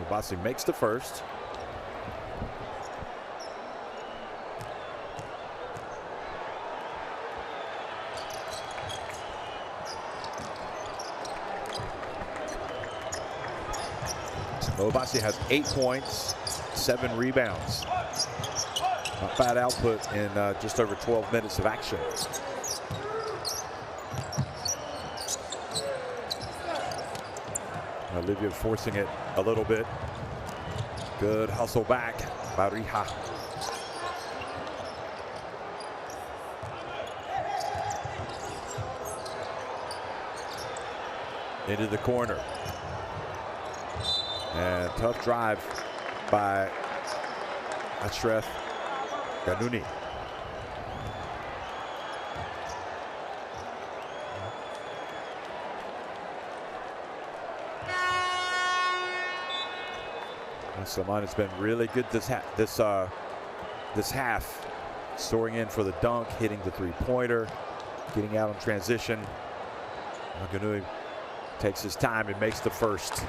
AfroBasket makes the first. AfroBasket has 8 points, 7 rebounds. Not bad output in just over 12 minutes of action. Olivia forcing it a little bit. Good hustle back by Riha. Into the corner. And tough drive by Ashraf Ganouni. Saman has been really good this half, soaring in for the dunk, hitting the three-pointer, getting out on transition. Ganouni takes his time and makes the first.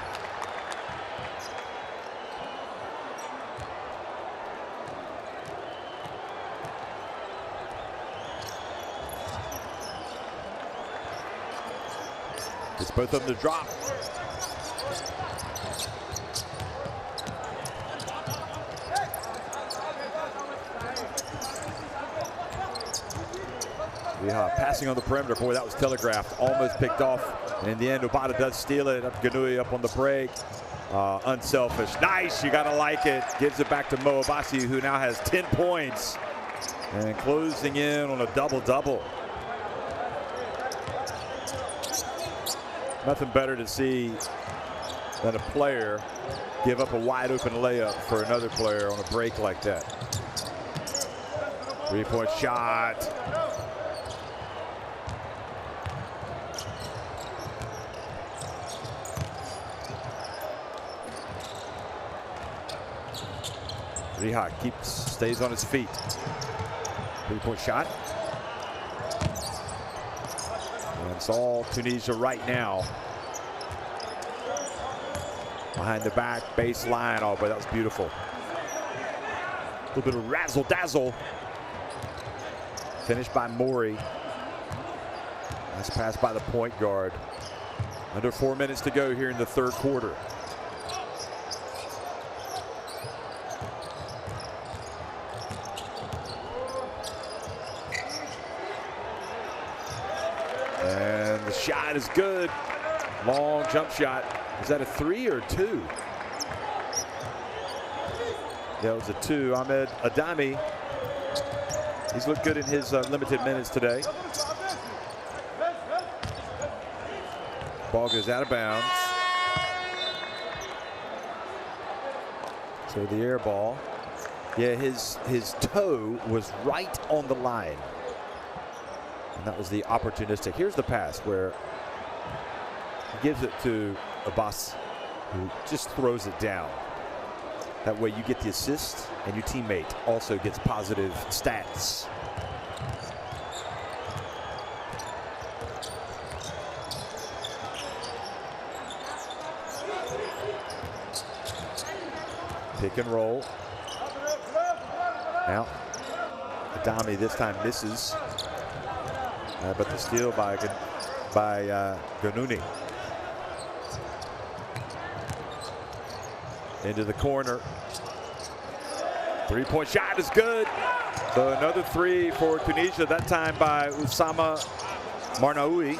It's both of them to drop. Yeah, passing on the perimeter. Boy, that was telegraphed. Almost picked off. And in the end, Obata does steal it. Up Ganouni up on the break. Unselfish. Nice. You got to like it. Gives it back to Mo Abasi, who now has 10 points. And closing in on a double-double. Nothing better to see than a player give up a wide-open layup for another player on a break like that. Three-point shot. Riha stays on his feet. Three-point shot. And it's all Tunisia right now. Behind the back, baseline. Oh, but that was beautiful. A little bit of razzle-dazzle. Finished by Mori. Nice pass by the point guard. Under 4 minutes to go here in the third quarter. And the shot is good. Long jump shot. Is that a 3 or 2? Yeah, it was a 2. Ahmed Adami. He's looked good in his limited minutes today. Ball goes out of bounds. So the air ball. Yeah, his toe was right on the line. And that was the opportunistic. Here's the pass where he gives it to Abbas, who just throws it down. That way you get the assist and your teammate also gets positive stats. Pick and roll. Now, Adami this time misses. But the steal by Ganouni. Into the corner. Three-point shot is good. So another 3 for Tunisia, that time by Oussama Marnaoui.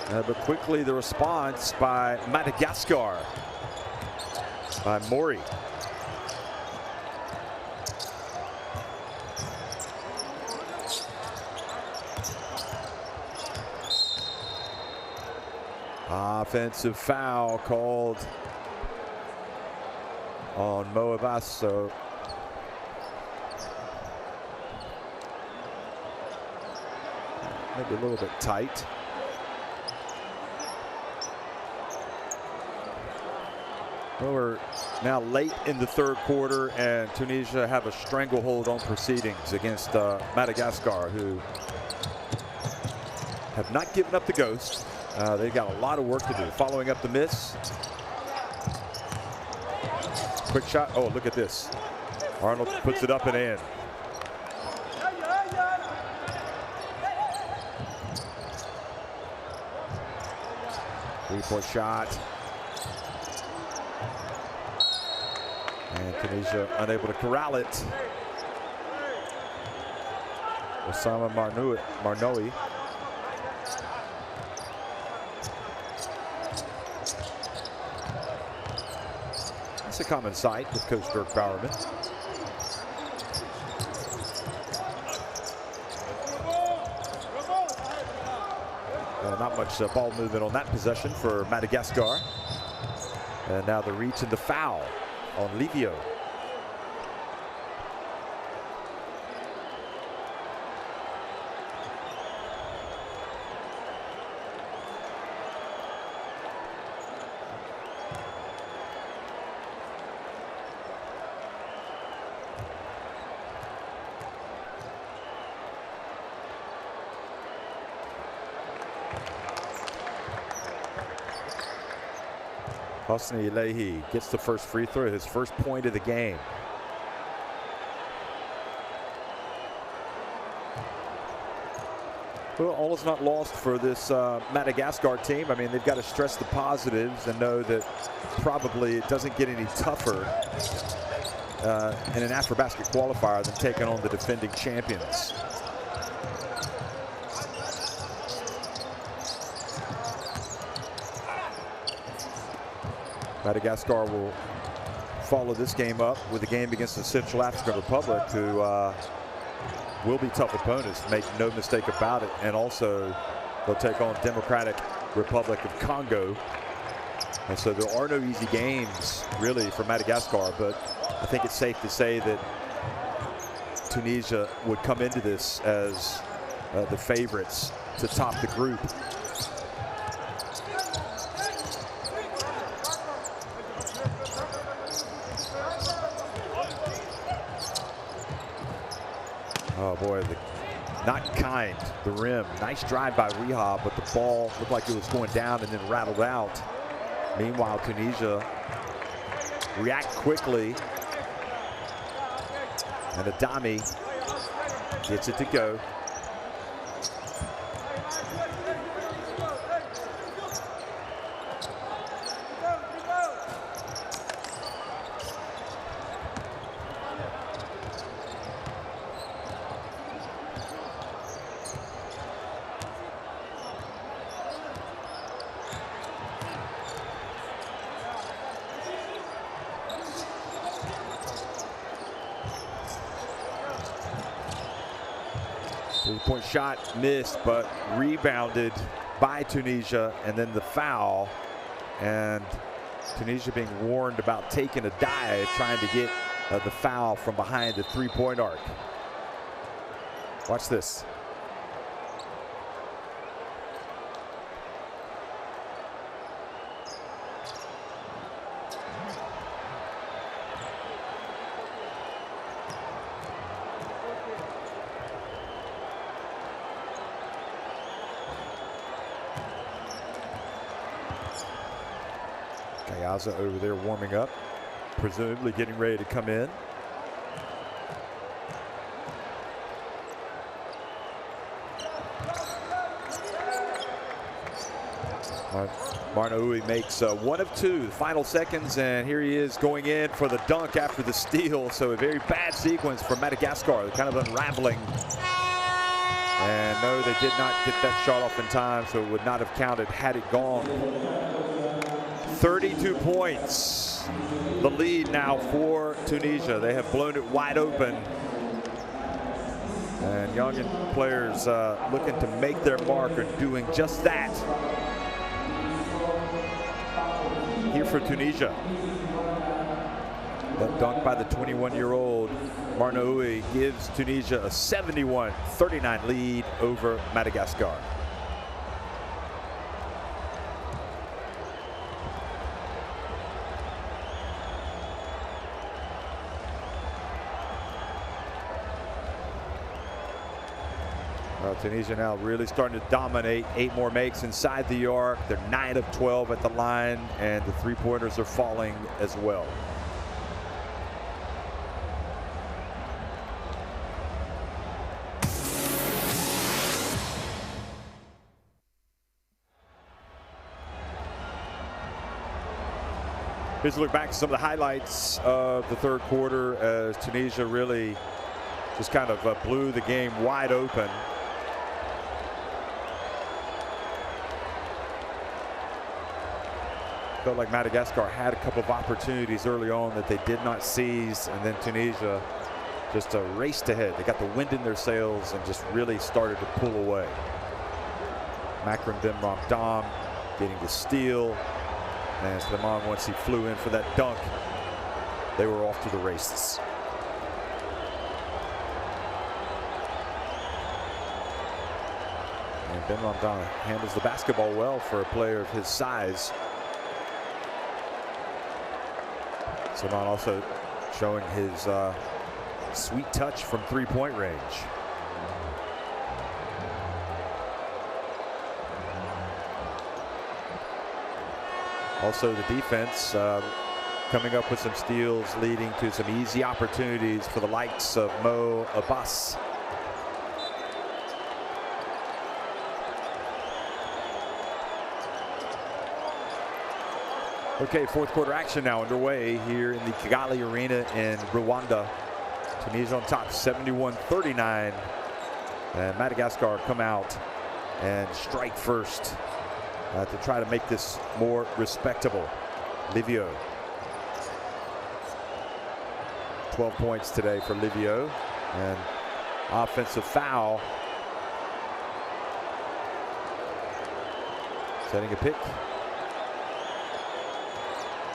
But quickly the response by Madagascar, by Mori. Offensive foul called on Mo Abbas. So maybe a little bit tight. Well, we're now late in the third quarter, and Tunisia have a stranglehold on proceedings against Madagascar, who have not given up the ghost. They've got a lot of work to do. Following up the miss. quick shot. Oh, look at this. Arnold puts it up and in. Three-point shot. And Tunisia unable to corral it. Osama Marnoui. It's a common sight with Coach Dirk Bowerman. Not much ball movement on that possession for Madagascar. And now the reach and the foul on Livio. Hosni Lehi gets the first free throw, his first point of the game. Well, all is not lost for this Madagascar team. I mean, they've got to stress the positives and know that probably it doesn't get any tougher in an AfroBasket qualifier than taking on the defending champions. Madagascar will follow this game up with a game against the Central African Republic, who will be tough opponents, make no mistake about it. And also, they'll take on Democratic Republic of Congo. And so there are no easy games, really, for Madagascar. But I think it's safe to say that Tunisia would come into this as the favorites to top the group. Oh boy, not kind, the rim. Nice drive by Rehab, but the ball looked like it was going down and then rattled out. Meanwhile, Tunisia react quickly. And Adami gets it to go. Three-point shot missed, but rebounded by Tunisia, and then the foul. And Tunisia being warned about taking a dive, trying to get the foul from behind the three-point arc. Watch this. Kayaza over there warming up, presumably getting ready to come in. Marnoui makes one of two, the final seconds, and here he is going in for the dunk after the steal. So a very bad sequence for Madagascar, kind of unraveling. And no, they did not get that shot off in time, so it would not have counted had it gone. 32 points, the lead now for Tunisia. They have blown it wide open. And young players looking to make their mark are doing just that. Here for Tunisia. That dunk by the 21-year-old Marnoui gives Tunisia a 71-39 lead over Madagascar. Tunisia now really starting to dominate. 8 more makes inside the arc. They're 9 of 12 at the line, and the three-pointers are falling as well. Here's a look back at some of the highlights of the third quarter as Tunisia really just kind of blew the game wide open. Felt like Madagascar had a couple of opportunities early on that they did not seize, and then Tunisia just raced ahead. They got the wind in their sails and just really started to pull away. Makram Ben Ramdam getting the steal, and Slimane, once he flew in for that dunk, they were off to the races. And Ben Ramdam handles the basketball well for a player of his size. Slimane also showing his sweet touch from three-point range. Also the defense coming up with some steals, leading to some easy opportunities for the likes of Mo Abbas. Okay, fourth quarter action now underway here in the Kigali Arena in Rwanda. Tunisia on top 71-39. And Madagascar come out and strike first to try to make this more respectable. Livio. 12 points today for Livio. And offensive foul. Setting a pick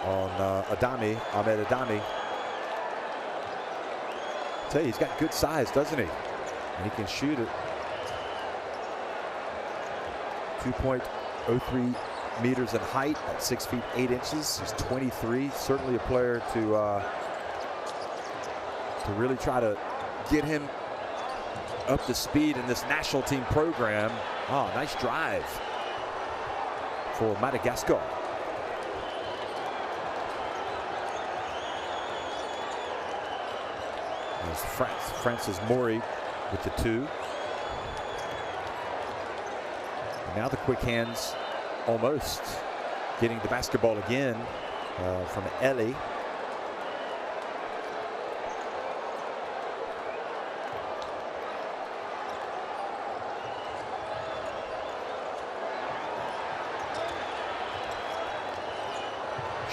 on Ahmed Adami. I tell you, he's got good size, doesn't he? And he can shoot it. 2.03 meters in height at 6 feet 8 inches. He's 23. Certainly a player to really try to get him up to speed in this national team program. Oh, nice drive for Madagascar. Francis Mori with the two. And now the quick hands almost getting the basketball again from Eli.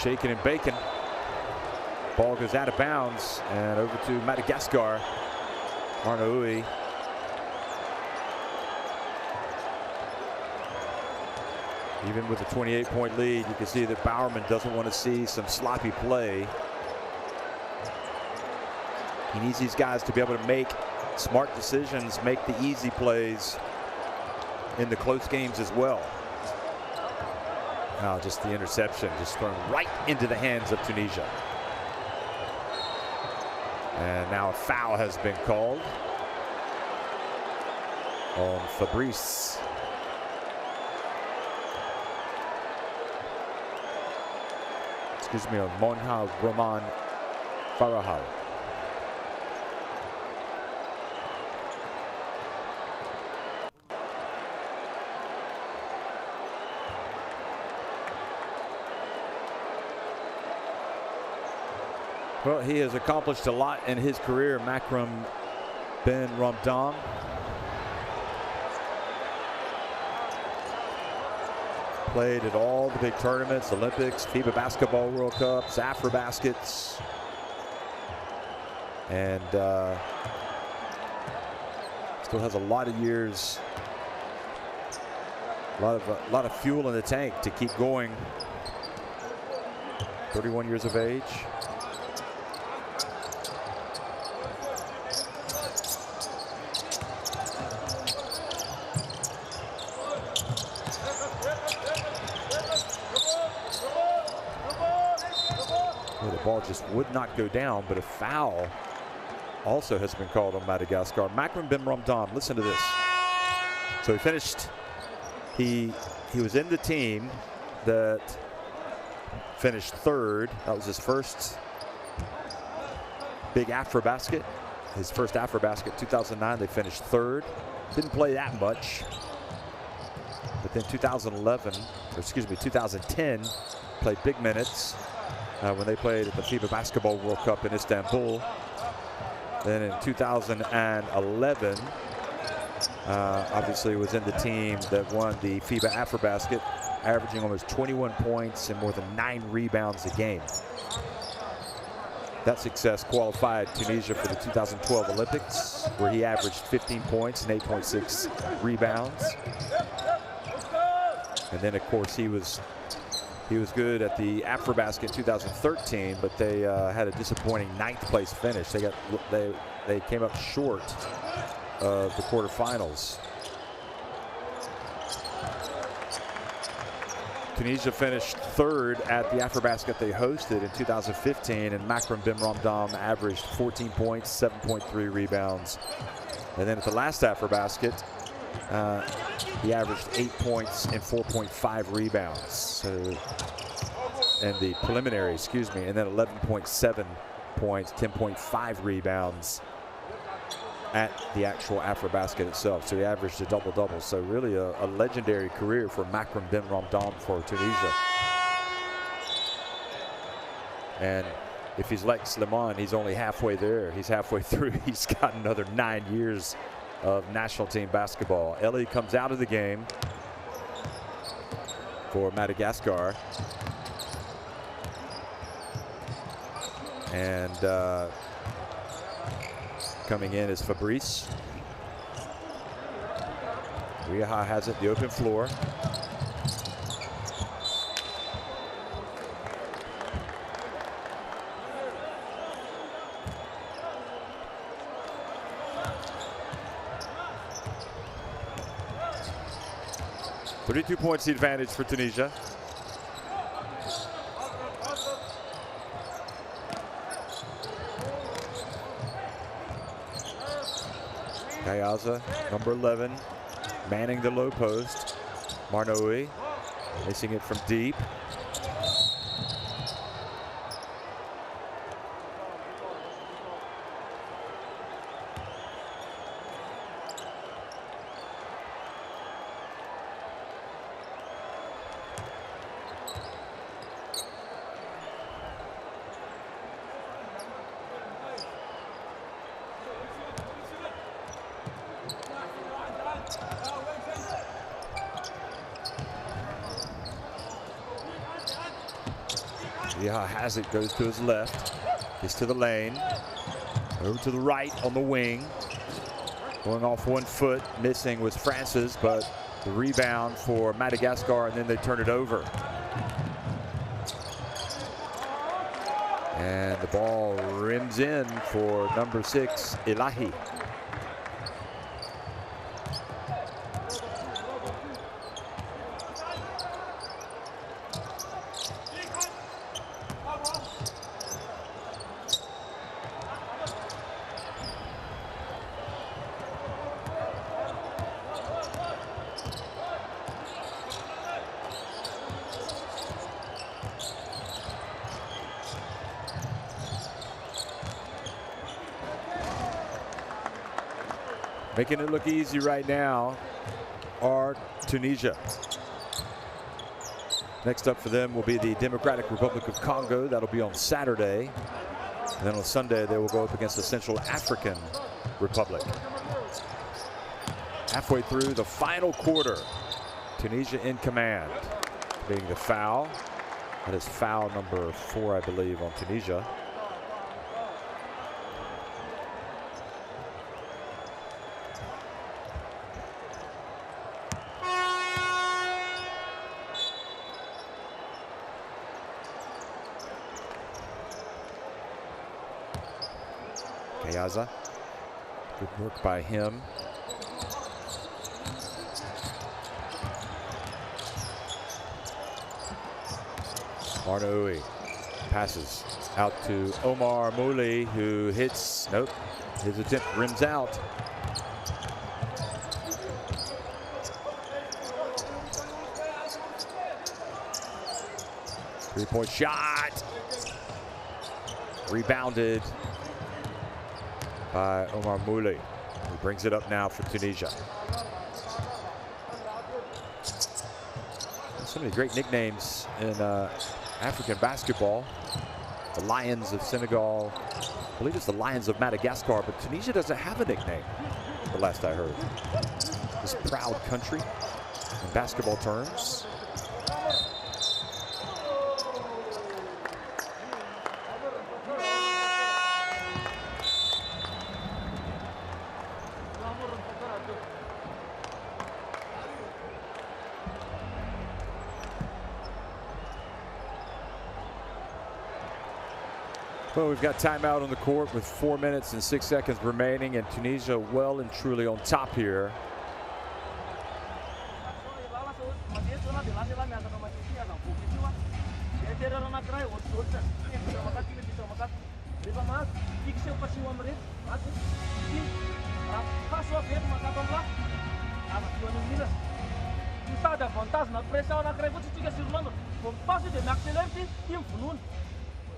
Shaking and baking. Ball goes out of bounds and over to Madagascar. Arnaoui. Even with a 28-point lead, you can see that Bowerman doesn't want to see some sloppy play. He needs these guys to be able to make smart decisions, make the easy plays in the close games as well. Oh, just the interception, just thrown right into the hands of Tunisia. And now a foul has been called on Fabrice. Excuse me, on Monha Roman Farahal. Well, he has accomplished a lot in his career, Makram Ben Ramdam. Played at all the big tournaments, Olympics, FIBA Basketball World Cups, AfroBaskets. And still has a lot of years, a lot of fuel in the tank to keep going. 31 years of age. Ball just would not go down, but a foul also has been called on Madagascar. Makram Ben Ramdam, listen to this. So he finished, he was in the team that finished third. That was his first big AfroBasket. His first AfroBasket, 2009, they finished third. Didn't play that much. But then 2010, played big minutes. when they played at the FIBA Basketball World Cup in Istanbul. Then in 2011, obviously was in the team that won the FIBA AfroBasket, averaging almost 21 points and more than 9 rebounds a game. That success qualified Tunisia for the 2012 Olympics, where he averaged 15 points and 8.6 rebounds. And then, of course, he was good at the AfroBasket 2013, but they had a disappointing 9th place finish. They came up short of the quarterfinals. Tunisia finished 3rd at the AfroBasket they hosted in 2015, and Makram Bimramdam averaged 14 points, 7.3 rebounds. And then at the last AfroBasket, he averaged 8 points and 4.5 rebounds. So, and the preliminary, excuse me, and then 11.7 points, 10.5 rebounds at the actual AfroBasket itself. So he averaged a double-double. So really a legendary career for Makram Bimramdam for Tunisia. And if he's like Slimane, he's only halfway there. He's halfway through. He's got another 9 years of national team basketball. Ellie comes out of the game for Madagascar. And coming in is Fabrice. Riha has it, the open floor. .32 points the advantage for Tunisia. Kayaza, number 11, manning the low post. Marnoui missing it from deep. Riha has it, goes to his left, gets to the lane, over to the right on the wing, going off 1 foot, missing was Francis, but the rebound for Madagascar, and then they turn it over. And the ball rims in for number 6, Elahi. Making it look easy right now are Tunisia. Next up for them will be the Democratic Republic of Congo. That'll be on Saturday. And then on Sunday, they will go up against the Central African Republic. Halfway through the final quarter, Tunisia in command, being the foul. That is foul number 4, I believe, on Tunisia. Kayaza, good work by him. Marnoui passes out to Omar Mouli, who hits, nope, his attempt rims out. Three-point shot, rebounded by Omar Mouli, who brings it up now for Tunisia. So many great nicknames in African basketball. the Lions of Senegal. I believe it's the Lions of Madagascar, but Tunisia doesn't have a nickname, the last I heard. This proud country in basketball terms. Well, we've got timeout on the court with 4 minutes and 6 seconds remaining, and Tunisia well and truly on top here.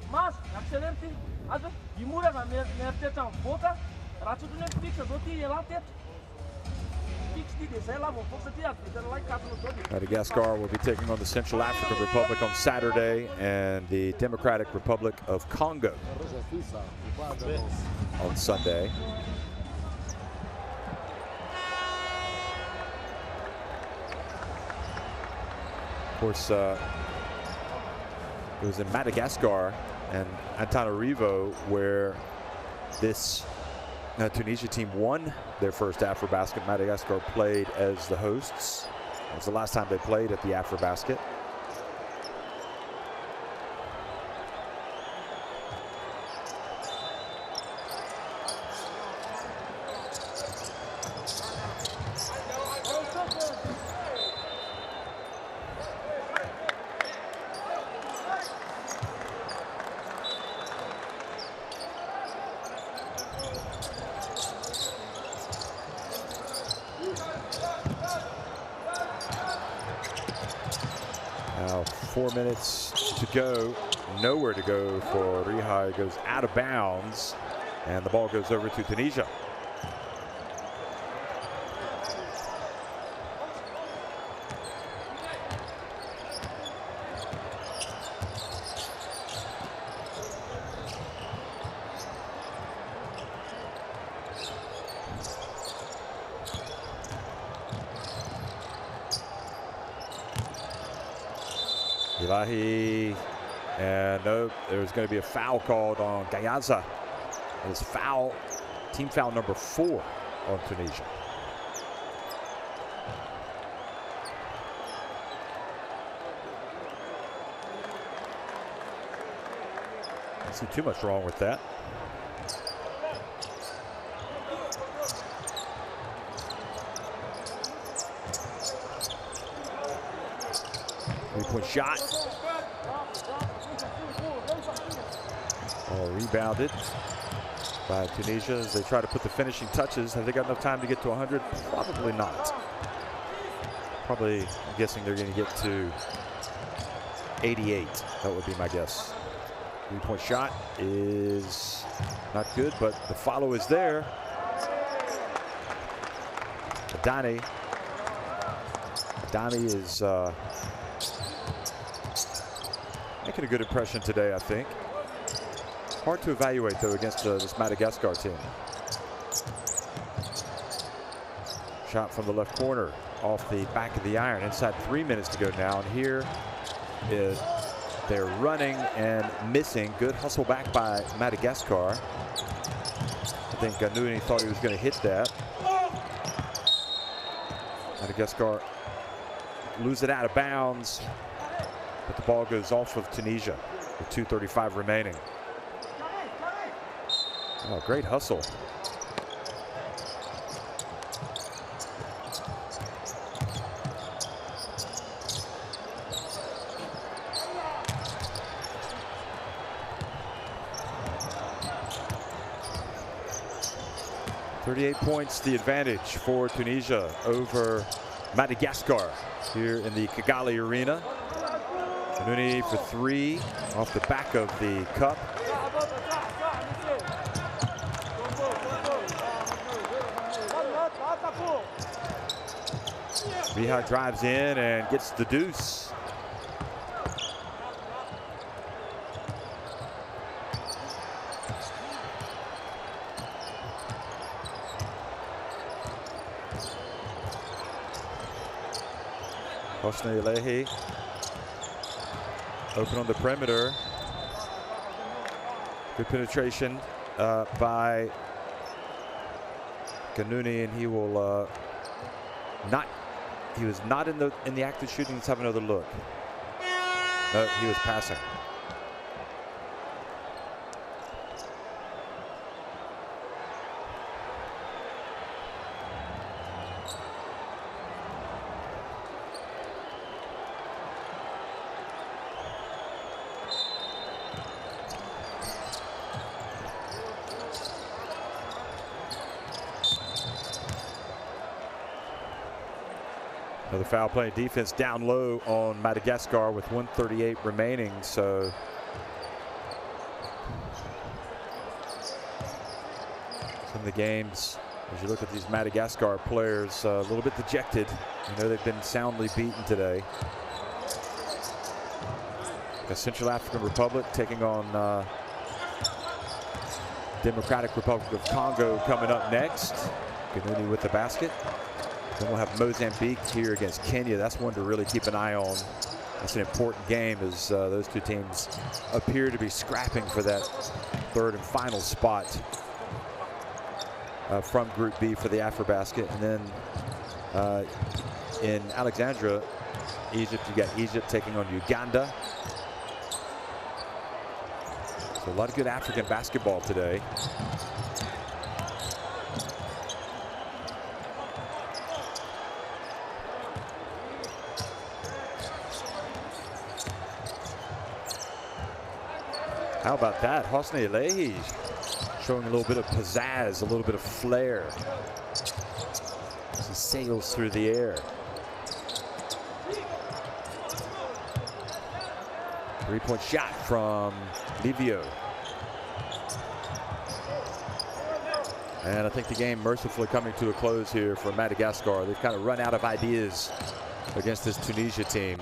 Mas, excelente. Also, die moeder van meer tijd aan boka. Raad je toen een fix, dat die je laat het. Fix die de zela van volgens die had. Dat lijkt katten op dat. Madagascar will be taking on the Central African Republic on Saturday, and the Democratic Republic of Congo on Sunday. Of course, it was in Madagascar and Antananarivo where this Tunisia team won their first AfroBasket. Madagascar played as the hosts. It was the last time they played at the AfroBasket. Now 4 minutes to go, nowhere to go for Riha. It goes out of bounds, and the ball goes over to Tunisia. Ilahi, and no, there's going to be a foul called on Gayaza. It's foul, team foul number 4 on Tunisia. I don't see too much wrong with that. Three-point shot. All rebounded by Tunisia as they try to put the finishing touches. Have they got enough time to get to 100? Probably not. Probably, I'm guessing they're going to get to 88. That would be my guess. Three-point shot is not good, but the follow is there. Adani is making a good impression today, I think. Hard to evaluate, though, against this Madagascar team. Shot from the left corner off the back of the iron. Inside 3 minutes to go now, and here is they're running and missing. Good hustle back by Madagascar. I think Ganuni thought he was going to hit that. Madagascar lose it out of bounds, but the ball goes off of Tunisia with 2:35 remaining. Oh, great hustle. .38 points the advantage for Tunisia over Madagascar here in the Kigali Arena. Ganuni for 3 off the back of the cup. Riha drives in and gets the deuce. Hosni Lehi open on the perimeter. Good penetration by Kanuni, and he will he was not in the act of shooting. Let's have another look. No, he was passing. Another foul playing defense down low on Madagascar with 1:38 remaining. So some of the games, as you look at these Madagascar players, a little bit dejected. You know, they've been soundly beaten today. The Central African Republic taking on Democratic Republic of Congo coming up next. Kanuni with the basket. Then we'll have Mozambique here against Kenya. That's one to really keep an eye on. That's an important game, as those two teams appear to be scrapping for that third and final spot from Group B for the AfroBasket. And then in Alexandria, Egypt, you got Egypt taking on Uganda. So a lot of good African basketball today. How about that? Hosni Lehi showing a little bit of pizzazz, a little bit of flair as he sails through the air. Three-point shot from Livio. And I think the game mercifully coming to a close here for Madagascar. They've kind of run out of ideas against this Tunisia team,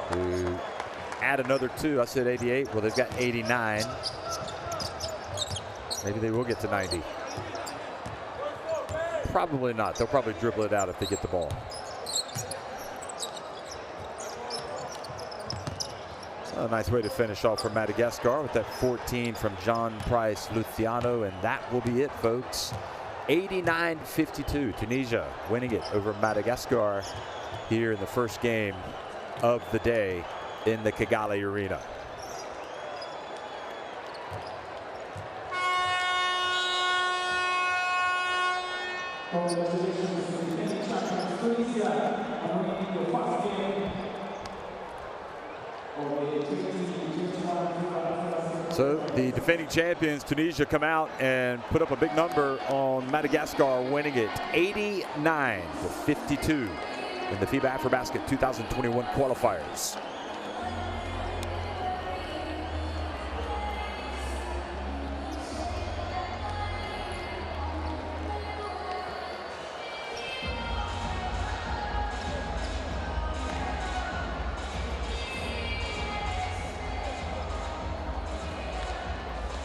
who add another 2. I said 88. Well, they've got 89. Maybe they will get to 90. Probably not. They'll probably dribble it out if they get the ball. A nice way to finish off for Madagascar with that 14 from John Price Luciano, and that will be it, folks. 89-52. Tunisia winning it over Madagascar here in the first game of the day in the Kigali Arena. So the defending champions, Tunisia, come out and put up a big number on Madagascar, winning it 89-52 in the FIBA AfroBasket 2021 qualifiers.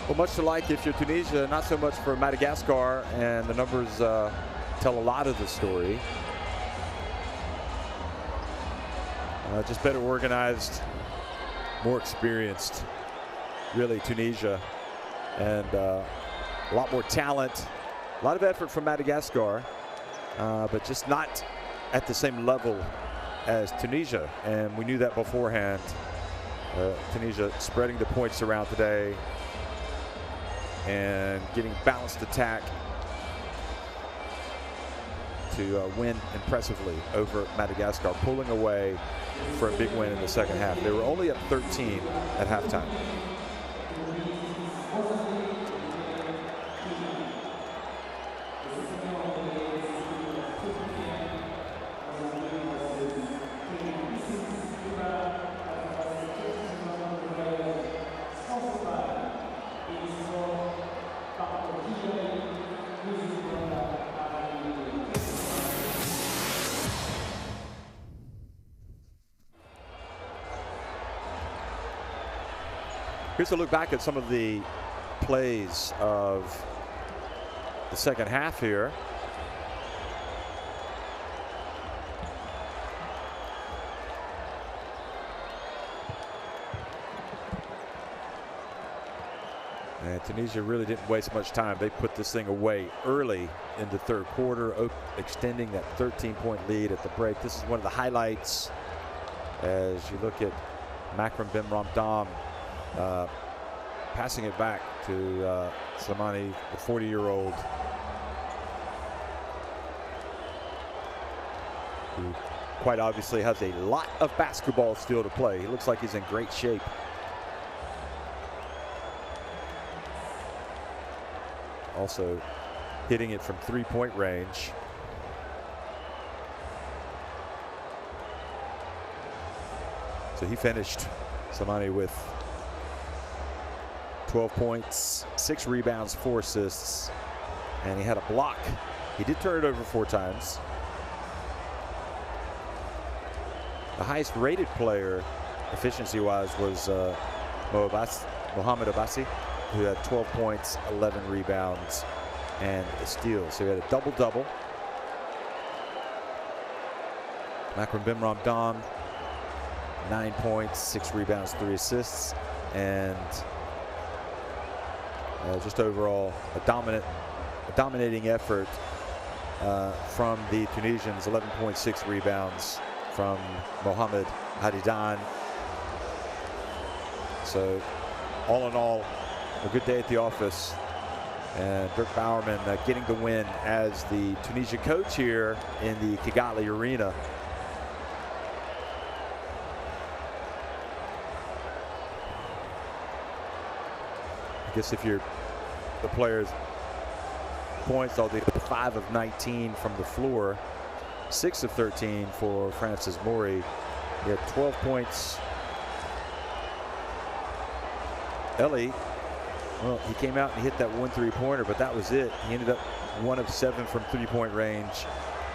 Well, much to like if you're Tunisia, not so much for Madagascar, and the numbers tell a lot of the story. Just better organized, more experienced, really, Tunisia, and a lot more talent, a lot of effort from Madagascar, but just not at the same level as Tunisia, and we knew that beforehand. Tunisia spreading the points around today and getting balanced attack to win impressively over Madagascar, pulling away for a big win in the second half. They were only up 13 at halftime. Here's a look back at some of the plays of the second half here. And Tunisia really didn't waste much time. They put this thing away early in the third quarter, extending that 13-point lead at the break. This is one of the highlights as you look at Makram Ben Ramdam passing it back to Slimani, the 40-year-old, who quite obviously has a lot of basketball still to play. He looks like he's in great shape. Also hitting it from three-point range. So he finished, Slimani, with 12 points, 6 rebounds, 4 assists, and he had a block. He did turn it over 4 times. The highest rated player efficiency-wise was Mohamed Abbasi, who had 12 points, 11 rebounds, and a steal. So he had a double-double. Makram Ben Ramdam, 9 points, 6 rebounds, 3 assists, and just overall a dominating effort from the Tunisians. 11.6 rebounds from Mohamed Hadidan. So all in all, a good day at the office, and Dirk Bowerman getting the win as the Tunisia coach here in the Kigali Arena. I guess if you're the players' points, they'll do 5 of 19 from the floor, 6 of 13 for Francis Mori. He had 12 points. Ellie, well, he came out and hit that 1 3-pointer, but that was it. He ended up 1 of 7 from 3-point range,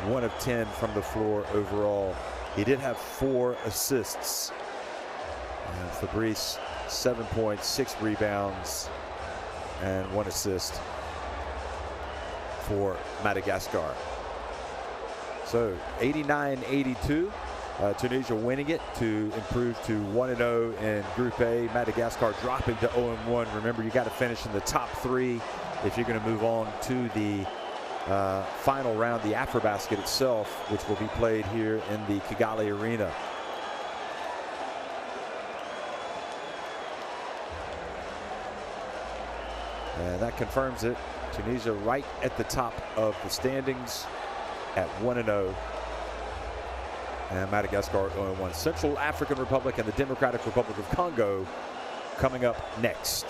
1 of 10 from the floor overall. He did have 4 assists. And Fabrice, 7 points, 6 rebounds, and 1 assist for Madagascar. So 89-82. Tunisia winning it to improve to 1-0 in Group A. Madagascar dropping to 0-1. Remember, you got to finish in the top 3 if you're going to move on to the final round, the AfroBasket itself, which will be played here in the Kigali Arena. And that confirms it. Tunisia right at the top of the standings at 1-0. And Madagascar 0-1. Central African Republic and the Democratic Republic of Congo coming up next.